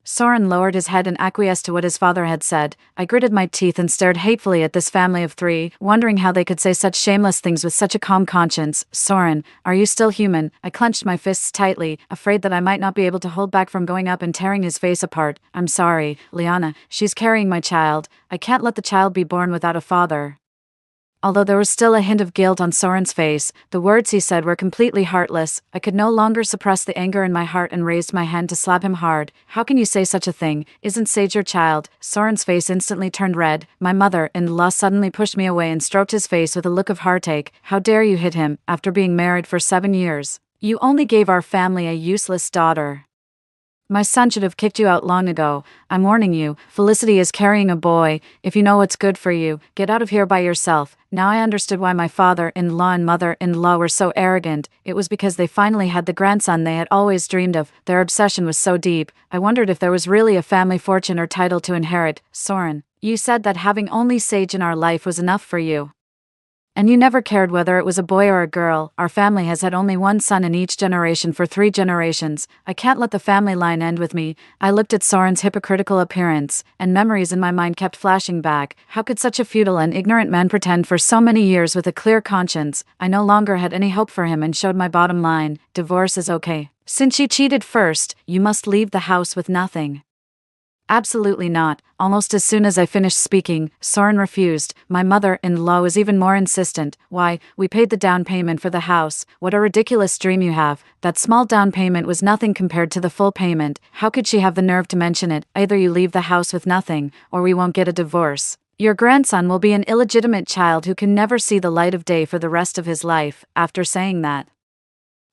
Soren lowered his head and acquiesced to what his father had said. I gritted my teeth and stared hatefully at this family of three, wondering how they could say such shameless things with such a calm conscience. Soren, are you still human? I clenched my fists tightly, afraid that I might not be able to hold back from going up and tearing his face apart. I'm sorry, Liana, she's carrying my child. I can't let the child be born without a father. Although there was still a hint of guilt on Soren's face, the words he said were completely heartless. I could no longer suppress the anger in my heart and raised my hand to slap him hard. How can you say such a thing? Isn't Sage your child? Soren's face instantly turned red. My mother-in-law suddenly pushed me away and stroked his face with a look of heartache. How dare you hit him, after being married for 7 years? You only gave our family a useless daughter. My son should have kicked you out long ago. I'm warning you, Felicity is carrying a boy. If you know what's good for you, get out of here by yourself. Now I understood why my father-in-law and mother-in-law were so arrogant. It was because they finally had the grandson they had always dreamed of. Their obsession was so deep. I wondered if there was really a family fortune or title to inherit. Soren, you said that having only Sage in our life was enough for you. And you never cared whether it was a boy or a girl. Our family has had only one son in each generation for 3 generations. I can't let the family line end with me. I looked at Soren's hypocritical appearance, and memories in my mind kept flashing back. How could such a futile and ignorant man pretend for so many years with a clear conscience? I no longer had any hope for him and showed my bottom line. Divorce is okay. Since you cheated first, you must leave the house with nothing. Absolutely not. Almost as soon as I finished speaking, Soren refused. My mother-in-law was even more insistent. Why, we paid the down payment for the house. What a ridiculous dream you have. That small down payment was nothing compared to the full payment. How could she have the nerve to mention it? Either you leave the house with nothing, or we won't get a divorce. Your grandson will be an illegitimate child who can never see the light of day for the rest of his life. After saying that,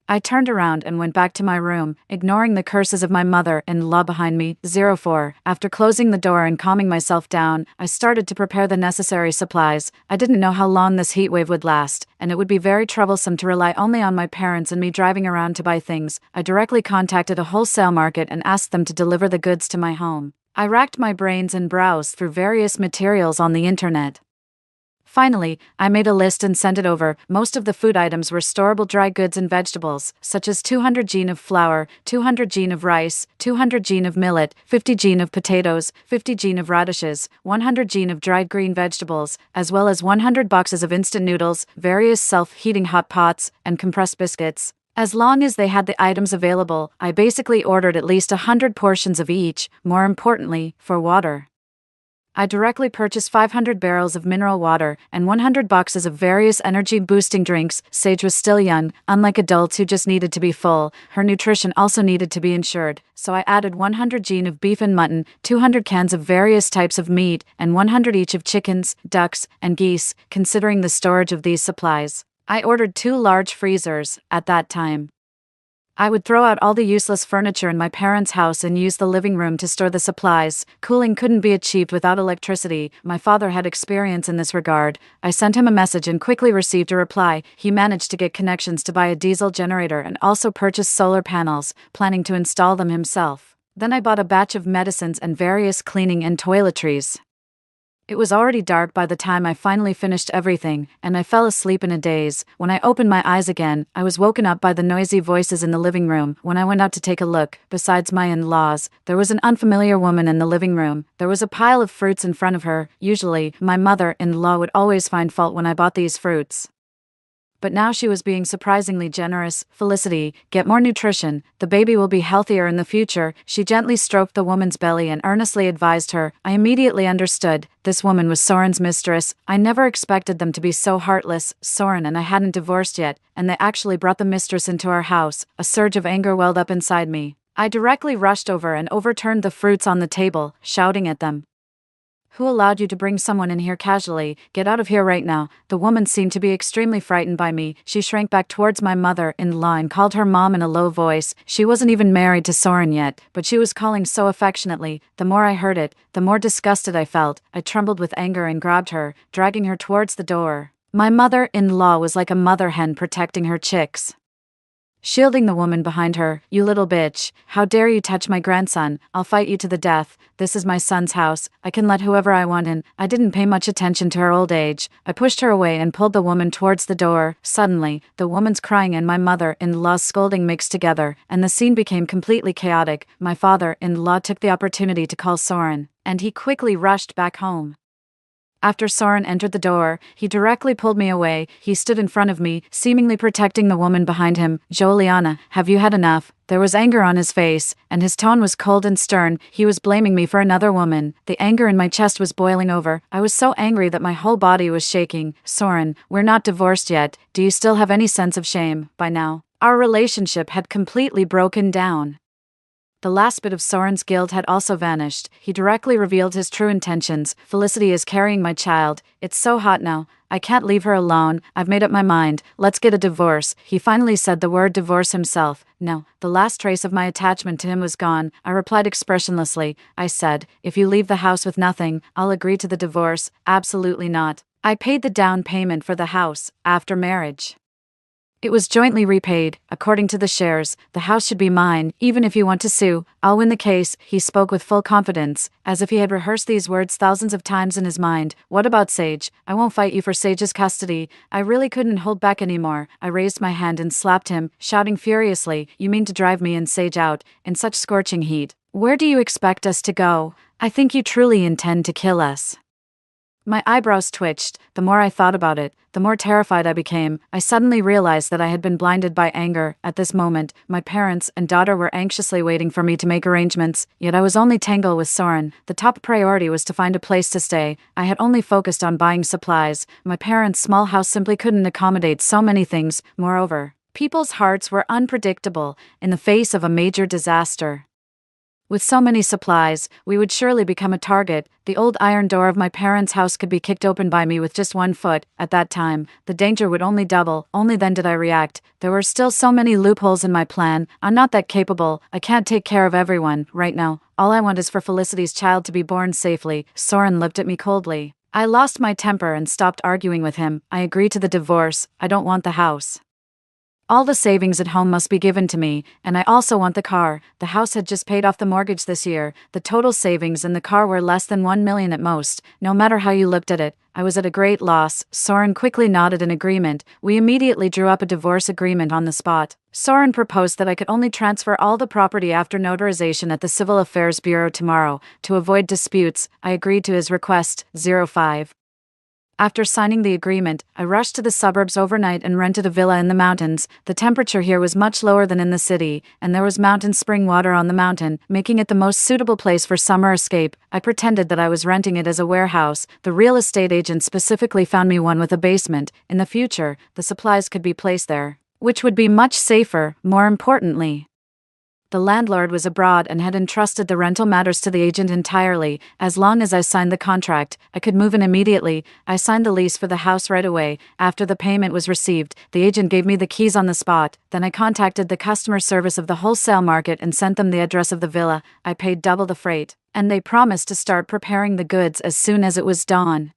I turned around and went back to my room, ignoring the curses of my mother-in-law behind me. 04. After closing the door and calming myself down, I started to prepare the necessary supplies. I didn't know how long this heat wave would last, and it would be very troublesome to rely only on my parents and me driving around to buy things. I directly contacted a wholesale market and asked them to deliver the goods to my home. I racked my brains and browsed through various materials on the internet. Finally, I made a list and sent it over. Most of the food items were storable dry goods and vegetables, such as 200 gin of flour, 200 gin of rice, 200 gin of millet, 50 gin of potatoes, 50 gin of radishes, 100 gin of dried green vegetables, as well as 100 boxes of instant noodles, various self-heating hot pots, and compressed biscuits. As long as they had the items available, I basically ordered at least 100 portions of each. More importantly, for water, I directly purchased 500 barrels of mineral water and 100 boxes of various energy-boosting drinks. Sage was still young, unlike adults who just needed to be full. Her nutrition also needed to be ensured, so I added 100 gin of beef and mutton, 200 cans of various types of meat, and 100 each of chickens, ducks, and geese. Considering the storage of these supplies, I ordered 2 large freezers. At that time, I would throw out all the useless furniture in my parents' house and use the living room to store the supplies. Cooling couldn't be achieved without electricity. My father had experience in this regard. I sent him a message and quickly received a reply. He managed to get connections to buy a diesel generator and also purchase solar panels, planning to install them himself. Then I bought a batch of medicines and various cleaning and toiletries. It was already dark by the time I finally finished everything, and I fell asleep in a daze. When I opened my eyes again, I was woken up by the noisy voices in the living room. When I went out to take a look, besides my in-laws, there was an unfamiliar woman in the living room. There was a pile of fruits in front of her. Usually, my mother-in-law would always find fault when I bought these fruits, but now she was being surprisingly generous. Felicity, get more nutrition. The baby will be healthier in the future. She gently stroked the woman's belly and earnestly advised her. I immediately understood. This woman was Soren's mistress. I never expected them to be so heartless. Soren and I hadn't divorced yet, and they actually brought the mistress into our house. A surge of anger welled up inside me. I directly rushed over and overturned the fruits on the table, shouting at them. Who allowed you to bring someone in here casually? Get out of here right now. The woman seemed to be extremely frightened by me. She shrank back towards my mother-in-law and called her mom in a low voice. She wasn't even married to Soren yet, but she was calling so affectionately. The more I heard it, the more disgusted I felt. I trembled with anger and grabbed her, dragging her towards the door. My mother-in-law was like a mother hen protecting her chicks. shielding the woman behind her. "You little bitch. How dare you touch my grandson? I'll fight you to the death. This is my son's house. I can let whoever I want in." I didn't pay much attention to her old age. I pushed her away and pulled the woman towards the door. Suddenly, the woman's crying and my mother-in-law's scolding mixed together, and the scene became completely chaotic. My father-in-law took the opportunity to call Soren, and he quickly rushed back home. After Soren entered the door, he directly pulled me away. He stood in front of me, seemingly protecting the woman behind him. "Juliana, have you had enough?" There was anger on his face, and his tone was cold and stern. He was blaming me for another woman. The anger in my chest was boiling over. I was so angry that my whole body was shaking. "Soren, we're not divorced yet. Do you still have any sense of shame?" By now, our relationship had completely broken down. The last bit of Soren's guilt had also vanished. He directly revealed his true intentions. "Felicity is carrying my child. It's so hot now. I can't leave her alone. I've made up my mind. Let's get a divorce." He finally said the word divorce himself. No, the last trace of my attachment to him was gone. I replied expressionlessly. I said, "If you leave the house with nothing, I'll agree to the divorce." "Absolutely not. I paid the down payment for the house after marriage. It was jointly repaid. According to the shares, the house should be mine. Even if you want to sue, I'll win the case." He spoke with full confidence, as if he had rehearsed these words thousands of times in his mind. "What about Sage? I won't fight you for Sage's custody." I really couldn't hold back anymore. I raised my hand and slapped him, shouting furiously, "You mean to drive me and Sage out in such scorching heat? Where do you expect us to go? I think you truly intend to kill us." My eyebrows twitched. The more I thought about it, the more terrified I became. I suddenly realized that I had been blinded by anger. At this moment, my parents and daughter were anxiously waiting for me to make arrangements, yet I was only tangled with Soren. The top priority was to find a place to stay. I had only focused on buying supplies. My parents' small house simply couldn't accommodate so many things. Moreover, people's hearts were unpredictable in the face of a major disaster. With so many supplies, we would surely become a target. The old iron door of my parents' house could be kicked open by me with just 1 foot. At that time, the danger would only double. Only then did I react. There were still so many loopholes in my plan. I'm not that capable. I can't take care of everyone right now. All I want is for Felicity's child to be born safely. Soren looked at me coldly. I lost my temper and stopped arguing with him. "I agree to the divorce. I don't want the house. All the savings at home must be given to me, and I also want the car." The house had just paid off the mortgage this year. The total savings in the car were less than 1 million at most. No matter how you looked at it, I was at a great loss. Soren quickly nodded in agreement. We immediately drew up a divorce agreement on the spot. Soren proposed that I could only transfer all the property after notarization at the Civil Affairs Bureau tomorrow. To avoid disputes, I agreed to his request. 05. After signing the agreement, I rushed to the suburbs overnight and rented a villa in the mountains. The temperature here was much lower than in the city, and there was mountain spring water on the mountain, making it the most suitable place for summer escape. I pretended that I was renting it as a warehouse. The real estate agent specifically found me one with a basement. In the future, the supplies could be placed there, which would be much safer. More importantly, the landlord was abroad and had entrusted the rental matters to the agent entirely. As long as I signed the contract, I could move in immediately. I signed the lease for the house right away. After the payment was received, the agent gave me the keys on the spot. Then I contacted the customer service of the wholesale market and sent them the address of the villa. I paid double the freight, and they promised to start preparing the goods as soon as it was dawn.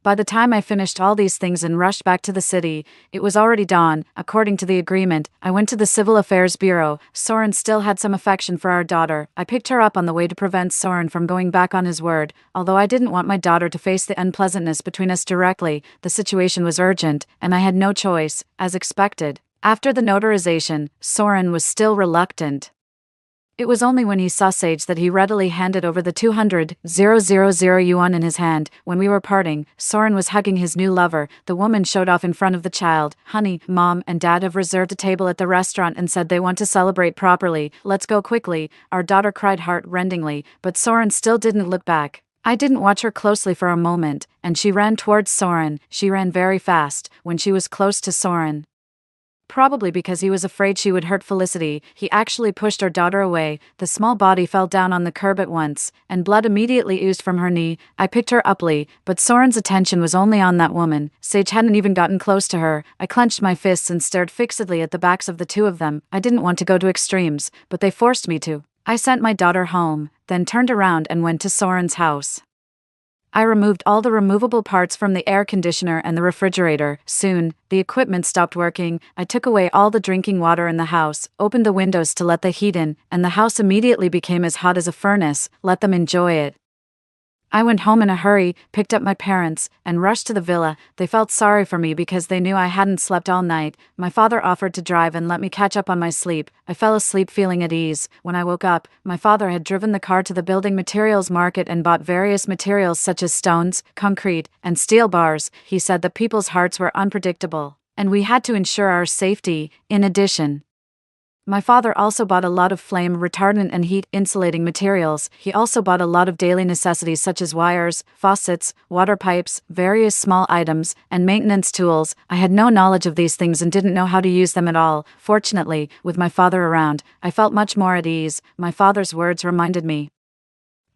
By the time I finished all these things and rushed back to the city, it was already dawn. According to the agreement, I went to the Civil Affairs Bureau. Soren still had some affection for our daughter. I picked her up on the way to prevent Soren from going back on his word. Although I didn't want my daughter to face the unpleasantness between us directly, the situation was urgent, and I had no choice. As expected, after the notarization, Soren was still reluctant. It was only when he saw Sage that he readily handed over the 200,000 yuan in his hand. When we were parting, Soren was hugging his new lover. The woman showed off in front of the child. "Honey, Mom and Dad have reserved a table at the restaurant and said they want to celebrate properly. Let's go quickly." Our daughter cried heart-rendingly, but Soren still didn't look back. I didn't watch her closely for a moment, and she ran towards Soren. She ran very fast. When she was close to Soren, probably because he was afraid she would hurt Felicity, he actually pushed our daughter away. The small body fell down on the curb at once, and blood immediately oozed from her knee. I picked her up, but Soren's attention was only on that woman. Sage hadn't even gotten close to her. I clenched my fists and stared fixedly at the backs of the two of them. I didn't want to go to extremes, but they forced me to. I sent my daughter home, then turned around and went to Soren's house. I removed all the removable parts from the air conditioner and the refrigerator. Soon, the equipment stopped working. I took away all the drinking water in the house, opened the windows to let the heat in, and the house immediately became as hot as a furnace. Let them enjoy it. I went home in a hurry, picked up my parents, and rushed to the villa. They felt sorry for me because they knew I hadn't slept all night. My father offered to drive and let me catch up on my sleep. I fell asleep feeling at ease. When I woke up, my father had driven the car to the building materials market and bought various materials such as stones, concrete, and steel bars. He said that people's hearts were unpredictable, and we had to ensure our safety. In addition, my father also bought a lot of flame retardant and heat insulating materials. He also bought a lot of daily necessities such as wires, faucets, water pipes, various small items, and maintenance tools. I had no knowledge of these things and didn't know how to use them at all. Fortunately, with my father around, I felt much more at ease. My father's words reminded me.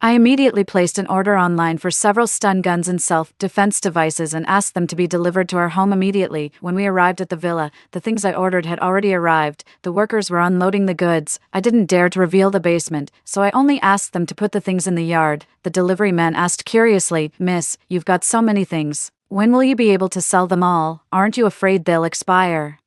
I immediately placed an order online for several stun guns and self-defense devices and asked them to be delivered to our home immediately. When we arrived at the villa, the things I ordered had already arrived. The workers were unloading the goods. I didn't dare to reveal the basement, so I only asked them to put the things in the yard. The delivery man asked curiously, "Miss, you've got so many things. When will you be able to sell them all? Aren't you afraid they'll expire?"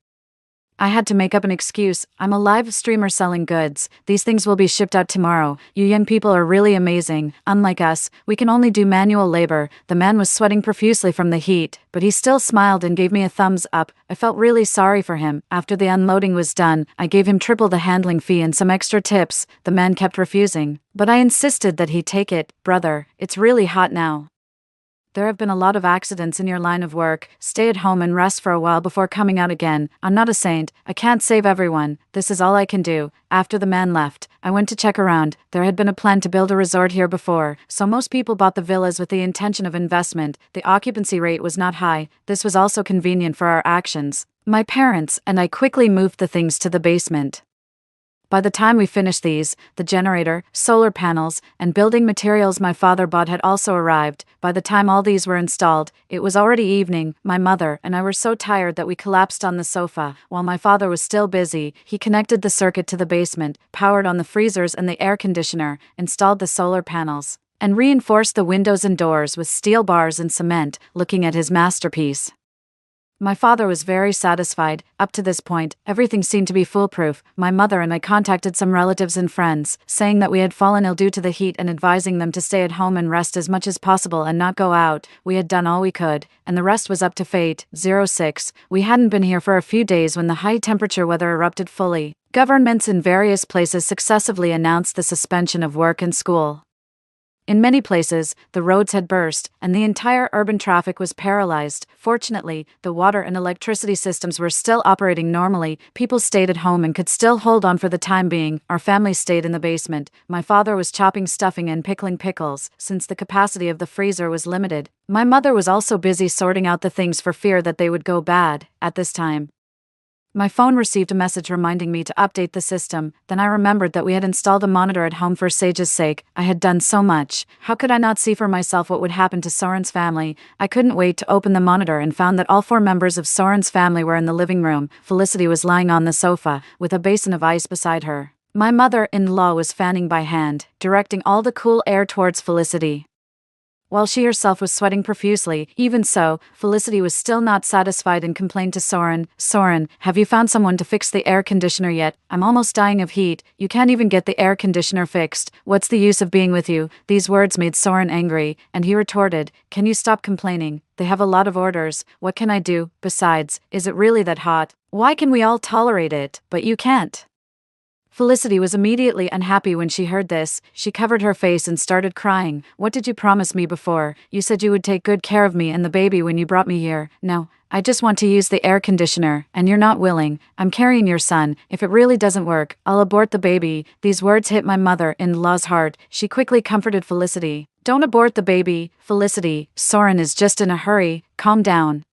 I had to make up an excuse. I'm a live streamer selling goods. These things will be shipped out tomorrow. You young people are really amazing. Unlike us, we can only do manual labor. The man was sweating profusely from the heat, but he still smiled and gave me a thumbs up. I felt really sorry for him. After the unloading was done, I gave him triple the handling fee and some extra tips. The man kept refusing, but I insisted that he take it. "Brother, it's really hot now. There have been a lot of accidents in your line of work. Stay at home and rest for a while before coming out again. I'm not a saint. I can't save everyone. This is all I can do." After the man left, I went to check around. There had been a plan to build a resort here before, so most people bought the villas with the intention of investment. The occupancy rate was not high. This was also convenient for our actions. My parents and I quickly moved the things to the basement. By the time we finished these, the generator, solar panels, and building materials my father bought had also arrived. By the time all these were installed, it was already evening. My mother and I were so tired that we collapsed on the sofa. While my father was still busy, he connected the circuit to the basement, powered on the freezers and the air conditioner, installed the solar panels, and reinforced the windows and doors with steel bars and cement. Looking at his masterpiece, my father was very satisfied. Up to this point, everything seemed to be foolproof. My mother and I contacted some relatives and friends, saying that we had fallen ill due to the heat and advising them to stay at home and rest as much as possible and not go out. We had done all we could, and the rest was up to fate. 06. We hadn't been here for a few days when the high temperature weather erupted fully. Governments in various places successively announced the suspension of work and school. In many places, the roads had burst, and the entire urban traffic was paralyzed. Fortunately, the water and electricity systems were still operating normally. People stayed at home and could still hold on for the time being. Our family stayed in the basement. My father was chopping stuffing and pickling pickles, since the capacity of the freezer was limited. My mother was also busy sorting out the things for fear that they would go bad. At this time, my phone received a message reminding me to update the system. Then I remembered that we had installed a monitor at home for Sage's sake. I had done so much. How could I not see for myself what would happen to Soren's family? I couldn't wait to open the monitor and found that all 4 members of Soren's family were in the living room. Felicity was lying on the sofa, with a basin of ice beside her. My mother-in-law was fanning by hand, directing all the cool air towards Felicity, while she herself was sweating profusely. Even so, Felicity was still not satisfied and complained to Soren. "Soren, have you found someone to fix the air conditioner yet? I'm almost dying of heat. You can't even get the air conditioner fixed. What's the use of being with you?" These words made Soren angry, and he retorted, "Can you stop complaining? They have a lot of orders. What can I do? Besides, is it really that hot? Why can we all tolerate it, but you can't?" Felicity was immediately unhappy when she heard this. She covered her face and started crying. "What did you promise me before? You said you would take good care of me and the baby when you brought me here. No, I just want to use the air conditioner, and you're not willing. I'm carrying your son. If it really doesn't work, I'll abort the baby." These words hit my mother-in-law's heart. She quickly comforted Felicity. "Don't abort the baby, Felicity. Soren is just in a hurry. Calm down.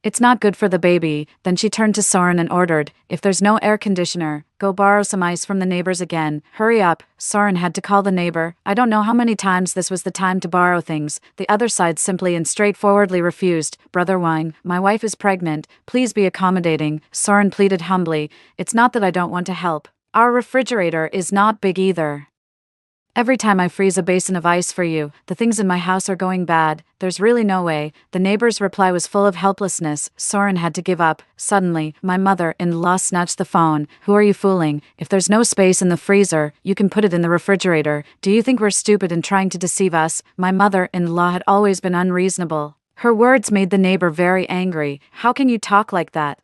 It's not good for the baby." Then she turned to Soren and ordered, "If there's no air conditioner, go borrow some ice from the neighbors again. Hurry up." Soren had to call the neighbor. I don't know how many times this was the time to borrow things. The other side simply and straightforwardly refused. "Brother Wine, my wife is pregnant. Please be accommodating." Soren pleaded humbly. "It's not that I don't want to help. Our refrigerator is not big either. Every time I freeze a basin of ice for you, the things in my house are going bad. There's really no way. The neighbor's reply was full of helplessness. Soren had to give up. Suddenly, my mother-in-law snatched the phone. Who are you fooling? If there's no space in the freezer, you can put it in the refrigerator. Do you think we're stupid and trying to deceive us? My mother-in-law had always been unreasonable. Her words made the neighbor very angry. How can you talk like that?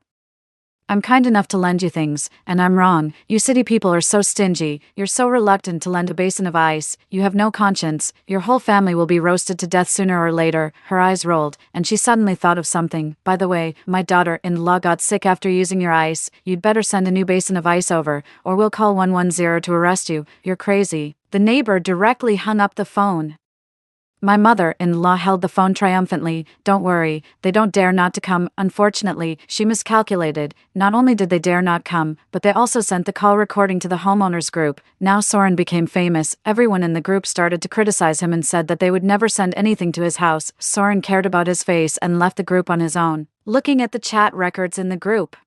I'm kind enough to lend you things, and I'm wrong. You city people are so stingy. You're so reluctant to lend a basin of ice. You have no conscience. Your whole family will be roasted to death sooner or later. Her eyes rolled, and she suddenly thought of something. By the way, my daughter-in-law got sick after using your ice. You'd better send a new basin of ice over, or we'll call 110 to arrest you. You're crazy. The neighbor directly hung up the phone. My mother-in-law held the phone triumphantly. Don't worry, they don't dare not to come. Unfortunately, she miscalculated. Not only did they dare not come, but they also sent the call recording to the homeowners group. Now Soren became famous. Everyone in the group started to criticize him and said that they would never send anything to his house. Soren cared about his face and left the group on his own. Looking at the chat records in the group,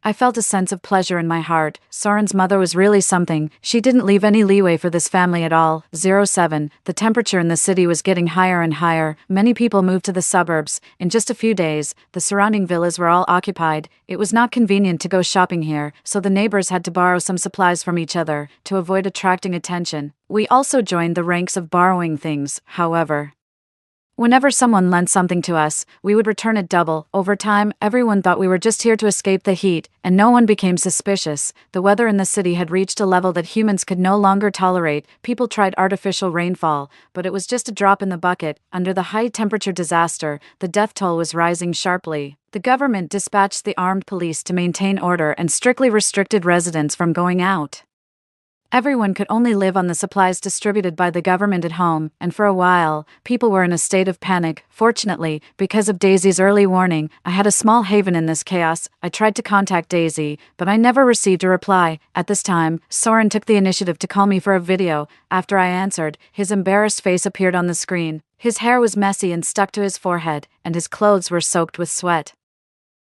I felt a sense of pleasure in my heart. Soren's mother was really something. She didn't leave any leeway for this family at all. 07. The temperature in the city was getting higher and higher. Many people moved to the suburbs. In just a few days, the surrounding villas were all occupied. It was not convenient to go shopping here, so the neighbors had to borrow some supplies from each other to avoid attracting attention. We also joined the ranks of borrowing things, however. Whenever someone lent something to us, we would return it double. Over time, everyone thought we were just here to escape the heat, and no one became suspicious. The weather in the city had reached a level that humans could no longer tolerate. People tried artificial rainfall, but it was just a drop in the bucket. Under the high-temperature disaster, the death toll was rising sharply. The government dispatched the armed police to maintain order and strictly restricted residents from going out. Everyone could only live on the supplies distributed by the government at home, and for a while, people were in a state of panic. Fortunately, because of Daisy's early warning, I had a small haven in this chaos. I tried to contact Daisy, but I never received a reply. At this time, Soren took the initiative to call me for a video. After I answered, his embarrassed face appeared on the screen. His hair was messy and stuck to his forehead, and his clothes were soaked with sweat.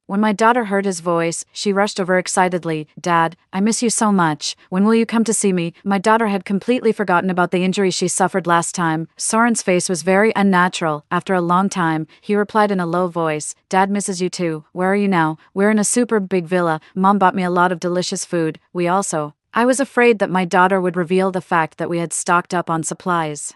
When my daughter heard his voice, she rushed over excitedly. Dad, I miss you so much. When will you come to see me? My daughter had completely forgotten about the injury she suffered last time. Soren's face was very unnatural. After a long time, he replied in a low voice, Dad misses you too. Where are you now? We're in a super big villa. Mom bought me a lot of delicious food. I was afraid that my daughter would reveal the fact that we had stocked up on supplies.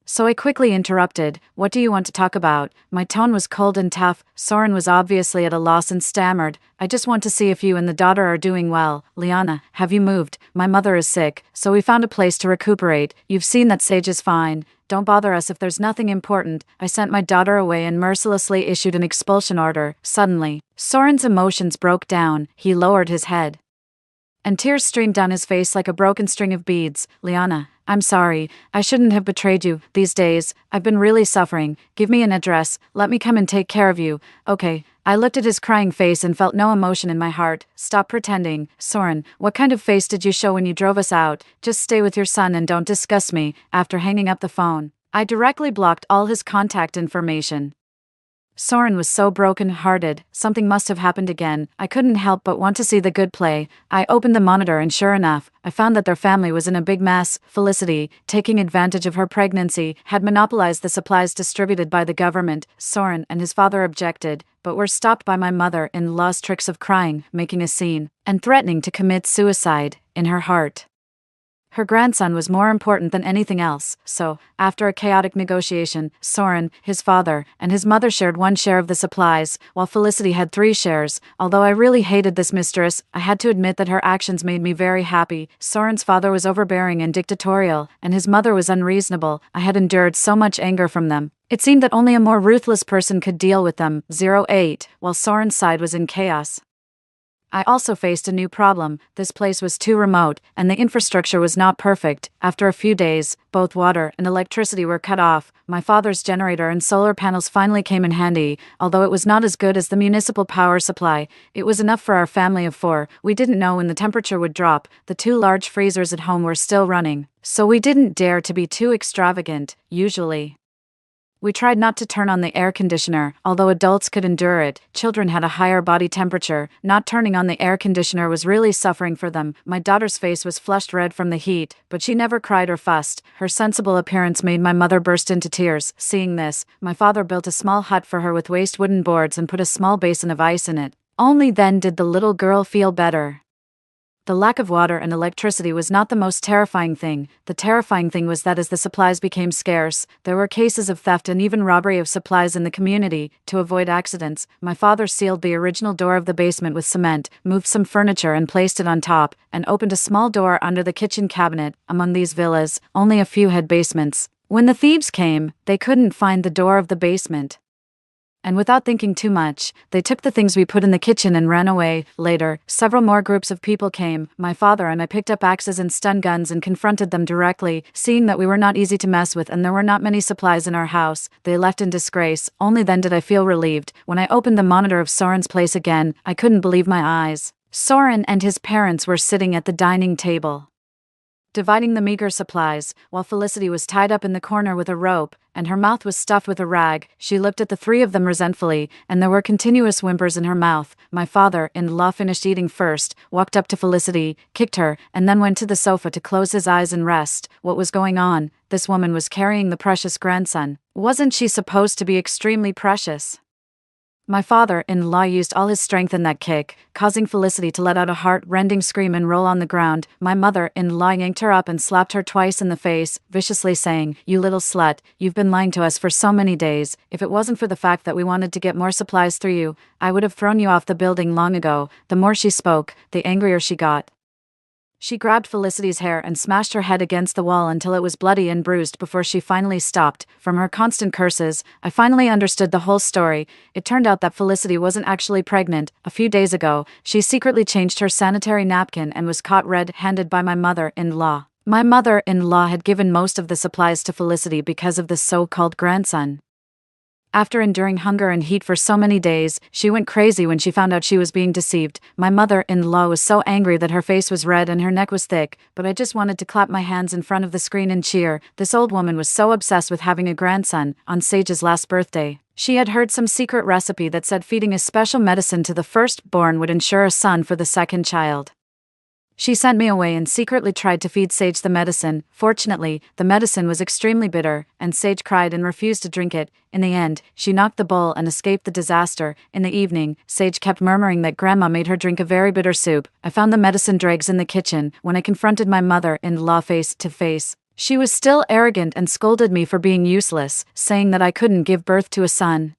So I quickly interrupted. What do you want to talk about? My tone was cold and tough. Soren was obviously at a loss and stammered. I just want to see if you and the daughter are doing well. Liana, have you moved? My mother is sick, so we found a place to recuperate. You've seen that Sage is fine. Don't bother us if there's nothing important. I sent my daughter away and mercilessly issued an expulsion order. Suddenly, Soren's emotions broke down. He lowered his head, and tears streamed down his face like a broken string of beads. Liana, I'm sorry. I shouldn't have betrayed you. These days, I've been really suffering. Give me an address. Let me come and take care of you. Okay. I looked at his crying face and felt no emotion in my heart. Stop pretending. Soren, what kind of face did you show when you drove us out? Just stay with your son and don't disgust me. After hanging up the phone, I directly blocked all his contact information. Soren was so broken-hearted. Something must have happened again. I couldn't help but want to see the good play. I opened the monitor and sure enough, I found that their family was in a big mess. Felicity, taking advantage of her pregnancy, had monopolized the supplies distributed by the government. Soren and his father objected, but were stopped by my mother-in-law's tricks of crying, making a scene, and threatening to commit suicide. In her heart, her grandson was more important than anything else, so, after a chaotic negotiation, Soren, his father, and his mother shared one share of the supplies, while Felicity had 3 shares. Although I really hated this mistress, I had to admit that her actions made me very happy. Soren's father was overbearing and dictatorial, and his mother was unreasonable. I had endured so much anger from them. It seemed that only a more ruthless person could deal with them. 08, while Soren's side was in chaos. I also faced a new problem. This place was too remote, and the infrastructure was not perfect. After a few days, both water and electricity were cut off. My father's generator and solar panels finally came in handy. Although it was not as good as the municipal power supply, it was enough for our family of 4. We didn't know when the temperature would drop. The 2 large freezers at home were still running, so we didn't dare to be too extravagant. Usually, We tried not to turn on the air conditioner, although adults could endure it. Children had a higher body temperature. Not turning on the air conditioner was really suffering for them. My daughter's face was flushed red from the heat, but she never cried or fussed. Her sensible appearance made my mother burst into tears. Seeing this, my father built a small hut for her with waste wooden boards and put a small basin of ice in it. Only then did the little girl feel better. The lack of water and electricity was not the most terrifying thing. The terrifying thing was that as the supplies became scarce, there were cases of theft and even robbery of supplies in the community. To avoid accidents, my father sealed the original door of the basement with cement, moved some furniture and placed it on top, and opened a small door under the kitchen cabinet. Among these villas, only a few had basements. When the thieves came, they couldn't find the door of the basement. And without thinking too much, they took the things we put in the kitchen and ran away. Later, several more groups of people came. My father and I picked up axes and stun guns and confronted them directly. Seeing that we were not easy to mess with and there were not many supplies in our house, they left in disgrace. Only then did I feel relieved. When I opened the monitor of Soren's place again, I couldn't believe my eyes. Soren and his parents were sitting at the dining table, dividing the meager supplies, while Felicity was tied up in the corner with a rope, and her mouth was stuffed with a rag. She looked at the three of them resentfully, and there were continuous whimpers in her mouth. My father-in-law finished eating first, walked up to Felicity, kicked her, and then went to the sofa to close his eyes and rest. What was going on? This woman was carrying the precious grandson. Wasn't she supposed to be extremely precious? My father-in-law used all his strength in that kick, causing Felicity to let out a heart-rending scream and roll on the ground. My mother-in-law yanked her up and slapped her twice in the face, viciously saying, "You little slut, you've been lying to us for so many days. If it wasn't for the fact that we wanted to get more supplies through you, I would have thrown you off the building long ago." The more she spoke, the angrier she got. She grabbed Felicity's hair and smashed her head against the wall until it was bloody and bruised before she finally stopped. From her constant curses, I finally understood the whole story. It turned out that Felicity wasn't actually pregnant. A few days ago, she secretly changed her sanitary napkin and was caught red-handed by my mother-in-law. My mother-in-law had given most of the supplies to Felicity because of the so-called grandson. After enduring hunger and heat for so many days, she went crazy when she found out she was being deceived. My mother-in-law was so angry that her face was red and her neck was thick, but I just wanted to clap my hands in front of the screen and cheer. This old woman was so obsessed with having a grandson. On Sage's last birthday, she had heard some secret recipe that said feeding a special medicine to the firstborn would ensure a son for the second child. She sent me away and secretly tried to feed Sage the medicine. Fortunately, the medicine was extremely bitter, and Sage cried and refused to drink it. In the end, she knocked the bowl and escaped the disaster. In the evening, Sage kept murmuring that Grandma made her drink a very bitter soup. I found the medicine dregs in the kitchen. When I confronted my mother-in-law face to face, she was still arrogant and scolded me for being useless, saying that I couldn't give birth to a son.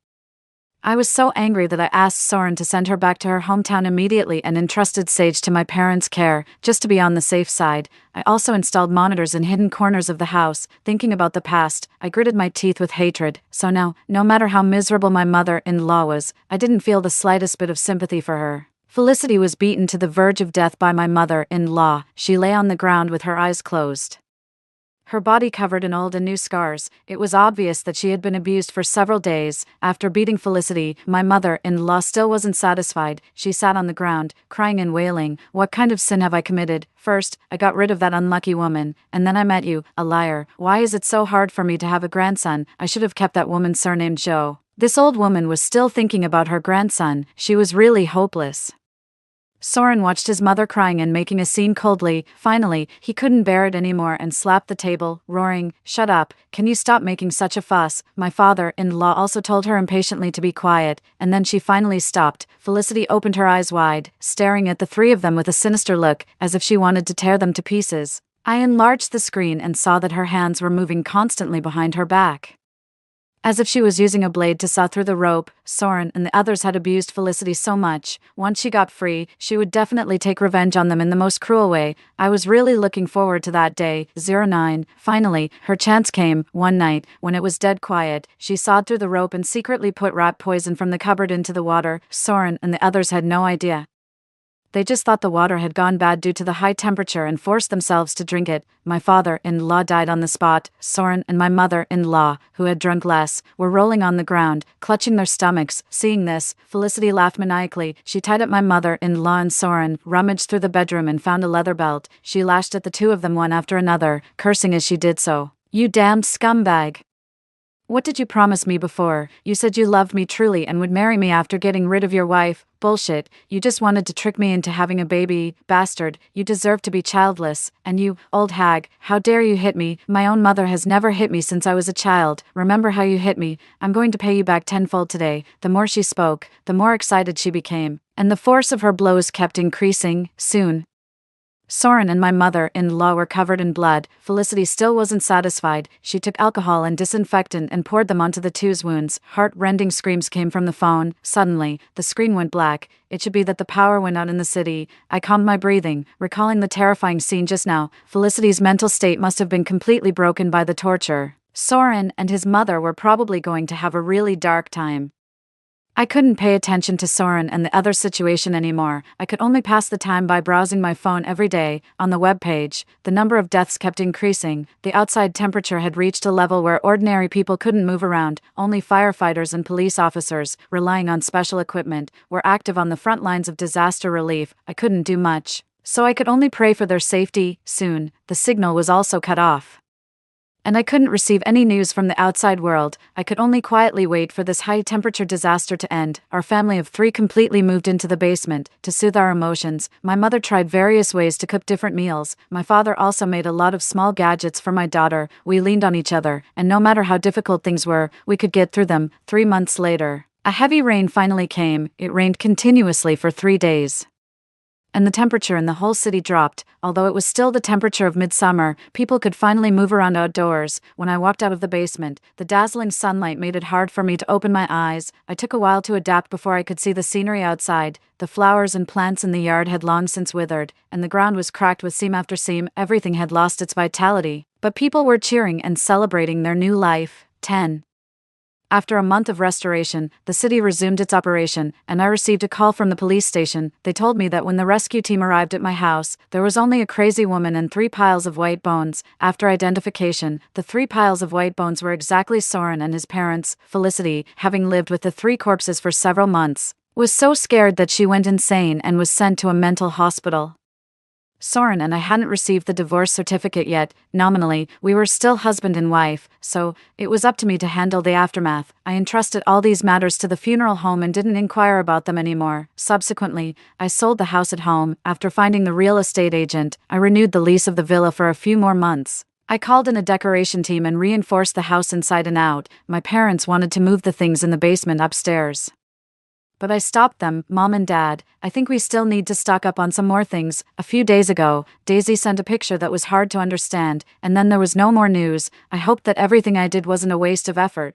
I was so angry that I asked Soren to send her back to her hometown immediately and entrusted Sage to my parents' care, just to be on the safe side. I also installed monitors in hidden corners of the house. Thinking about the past, I gritted my teeth with hatred. So now, no matter how miserable my mother-in-law was, I didn't feel the slightest bit of sympathy for her. Felicity was beaten to the verge of death by my mother-in-law. She lay on the ground with her eyes closed, her body covered in old and new scars. It was obvious that she had been abused for several days. After beating Felicity, my mother-in-law still wasn't satisfied. She sat on the ground, crying and wailing. "What kind of sin have I committed? First, I got rid of that unlucky woman, and then I met you, a liar. Why is it so hard for me to have a grandson? I should have kept that woman surnamed Joe." This old woman was still thinking about her grandson. She was really hopeless. Soren watched his mother crying and making a scene coldly. Finally, he couldn't bear it anymore and slapped the table, roaring, "Shut up, can you stop making such a fuss?" My father-in-law also told her impatiently to be quiet, and then she finally stopped. Felicity opened her eyes wide, staring at the three of them with a sinister look, as if she wanted to tear them to pieces. I enlarged the screen and saw that her hands were moving constantly behind her back, as if she was using a blade to saw through the rope. Soren and the others had abused Felicity so much. Once she got free, she would definitely take revenge on them in the most cruel way. I was really looking forward to that day. 09. Finally, her chance came. One night, when it was dead quiet, she sawed through the rope and secretly put rat poison from the cupboard into the water. Soren and the others had no idea. They just thought the water had gone bad due to the high temperature and forced themselves to drink it. My father-in-law died on the spot. Soren and my mother-in-law, who had drunk less, were rolling on the ground, clutching their stomachs. Seeing this, Felicity laughed maniacally. She tied up my mother-in-law and Soren, rummaged through the bedroom and found a leather belt. She lashed at the two of them one after another, cursing as she did so. "You damned scumbag. What did you promise me before? You said you loved me truly and would marry me after getting rid of your wife. Bullshit. You just wanted to trick me into having a baby. Bastard. You deserve to be childless. And you, old hag, how dare you hit me? My own mother has never hit me since I was a child. Remember how you hit me? I'm going to pay you back tenfold today. The more she spoke, the more excited she became, and the force of her blows kept increasing. Soon, Soren and my mother-in-law were covered in blood. Felicity still wasn't satisfied. She took alcohol and disinfectant and poured them onto the two's wounds. Heart-rending screams came from the phone. Suddenly, the screen went black. It should be that the power went out in the city. I calmed my breathing, recalling the terrifying scene just now. Felicity's mental state must have been completely broken by the torture. Soren and his mother were probably going to have a really dark time. I couldn't pay attention to Soren and the other situation anymore. I could only pass the time by browsing my phone every day. On the web page, the number of deaths kept increasing. The outside temperature had reached a level where ordinary people couldn't move around. Only firefighters and police officers, relying on special equipment, were active on the front lines of disaster relief. I couldn't do much, so I could only pray for their safety. Soon, the signal was also cut off, and I couldn't receive any news from the outside world. I could only quietly wait for this high-temperature disaster to end. Our family of 3 completely moved into the basement. To soothe our emotions, my mother tried various ways to cook different meals. My father also made a lot of small gadgets for my daughter. We leaned on each other, and no matter how difficult things were, we could get through them. 3 months later, a heavy rain finally came. It rained continuously for 3 days, and the temperature in the whole city dropped. Although it was still the temperature of midsummer, people could finally move around outdoors. When I walked out of the basement, the dazzling sunlight made it hard for me to open my eyes. I took a while to adapt before I could see the scenery outside. The flowers and plants in the yard had long since withered, and the ground was cracked with seam after seam. Everything had lost its vitality, but people were cheering and celebrating their new life. 10. After a month of restoration, the city resumed its operation, and I received a call from the police station. They told me that when the rescue team arrived at my house, there was only a crazy woman and 3 piles of white bones. After identification, the 3 piles of white bones were exactly Soren and his parents. Felicity, having lived with the 3 corpses for several months, was so scared that she went insane and was sent to a mental hospital. Soren and I hadn't received the divorce certificate yet. Nominally, we were still husband and wife, so it was up to me to handle the aftermath. I entrusted all these matters to the funeral home and didn't inquire about them anymore. Subsequently, I sold the house at home. After finding the real estate agent, I renewed the lease of the villa for a few more months. I called in a decoration team and reinforced the house inside and out. My parents wanted to move the things in the basement upstairs, but I stopped them. Mom and Dad, I think we still need to stock up on some more things. A few days ago, Daisy sent a picture that was hard to understand, and then there was no more news. I hoped that everything I did wasn't a waste of effort.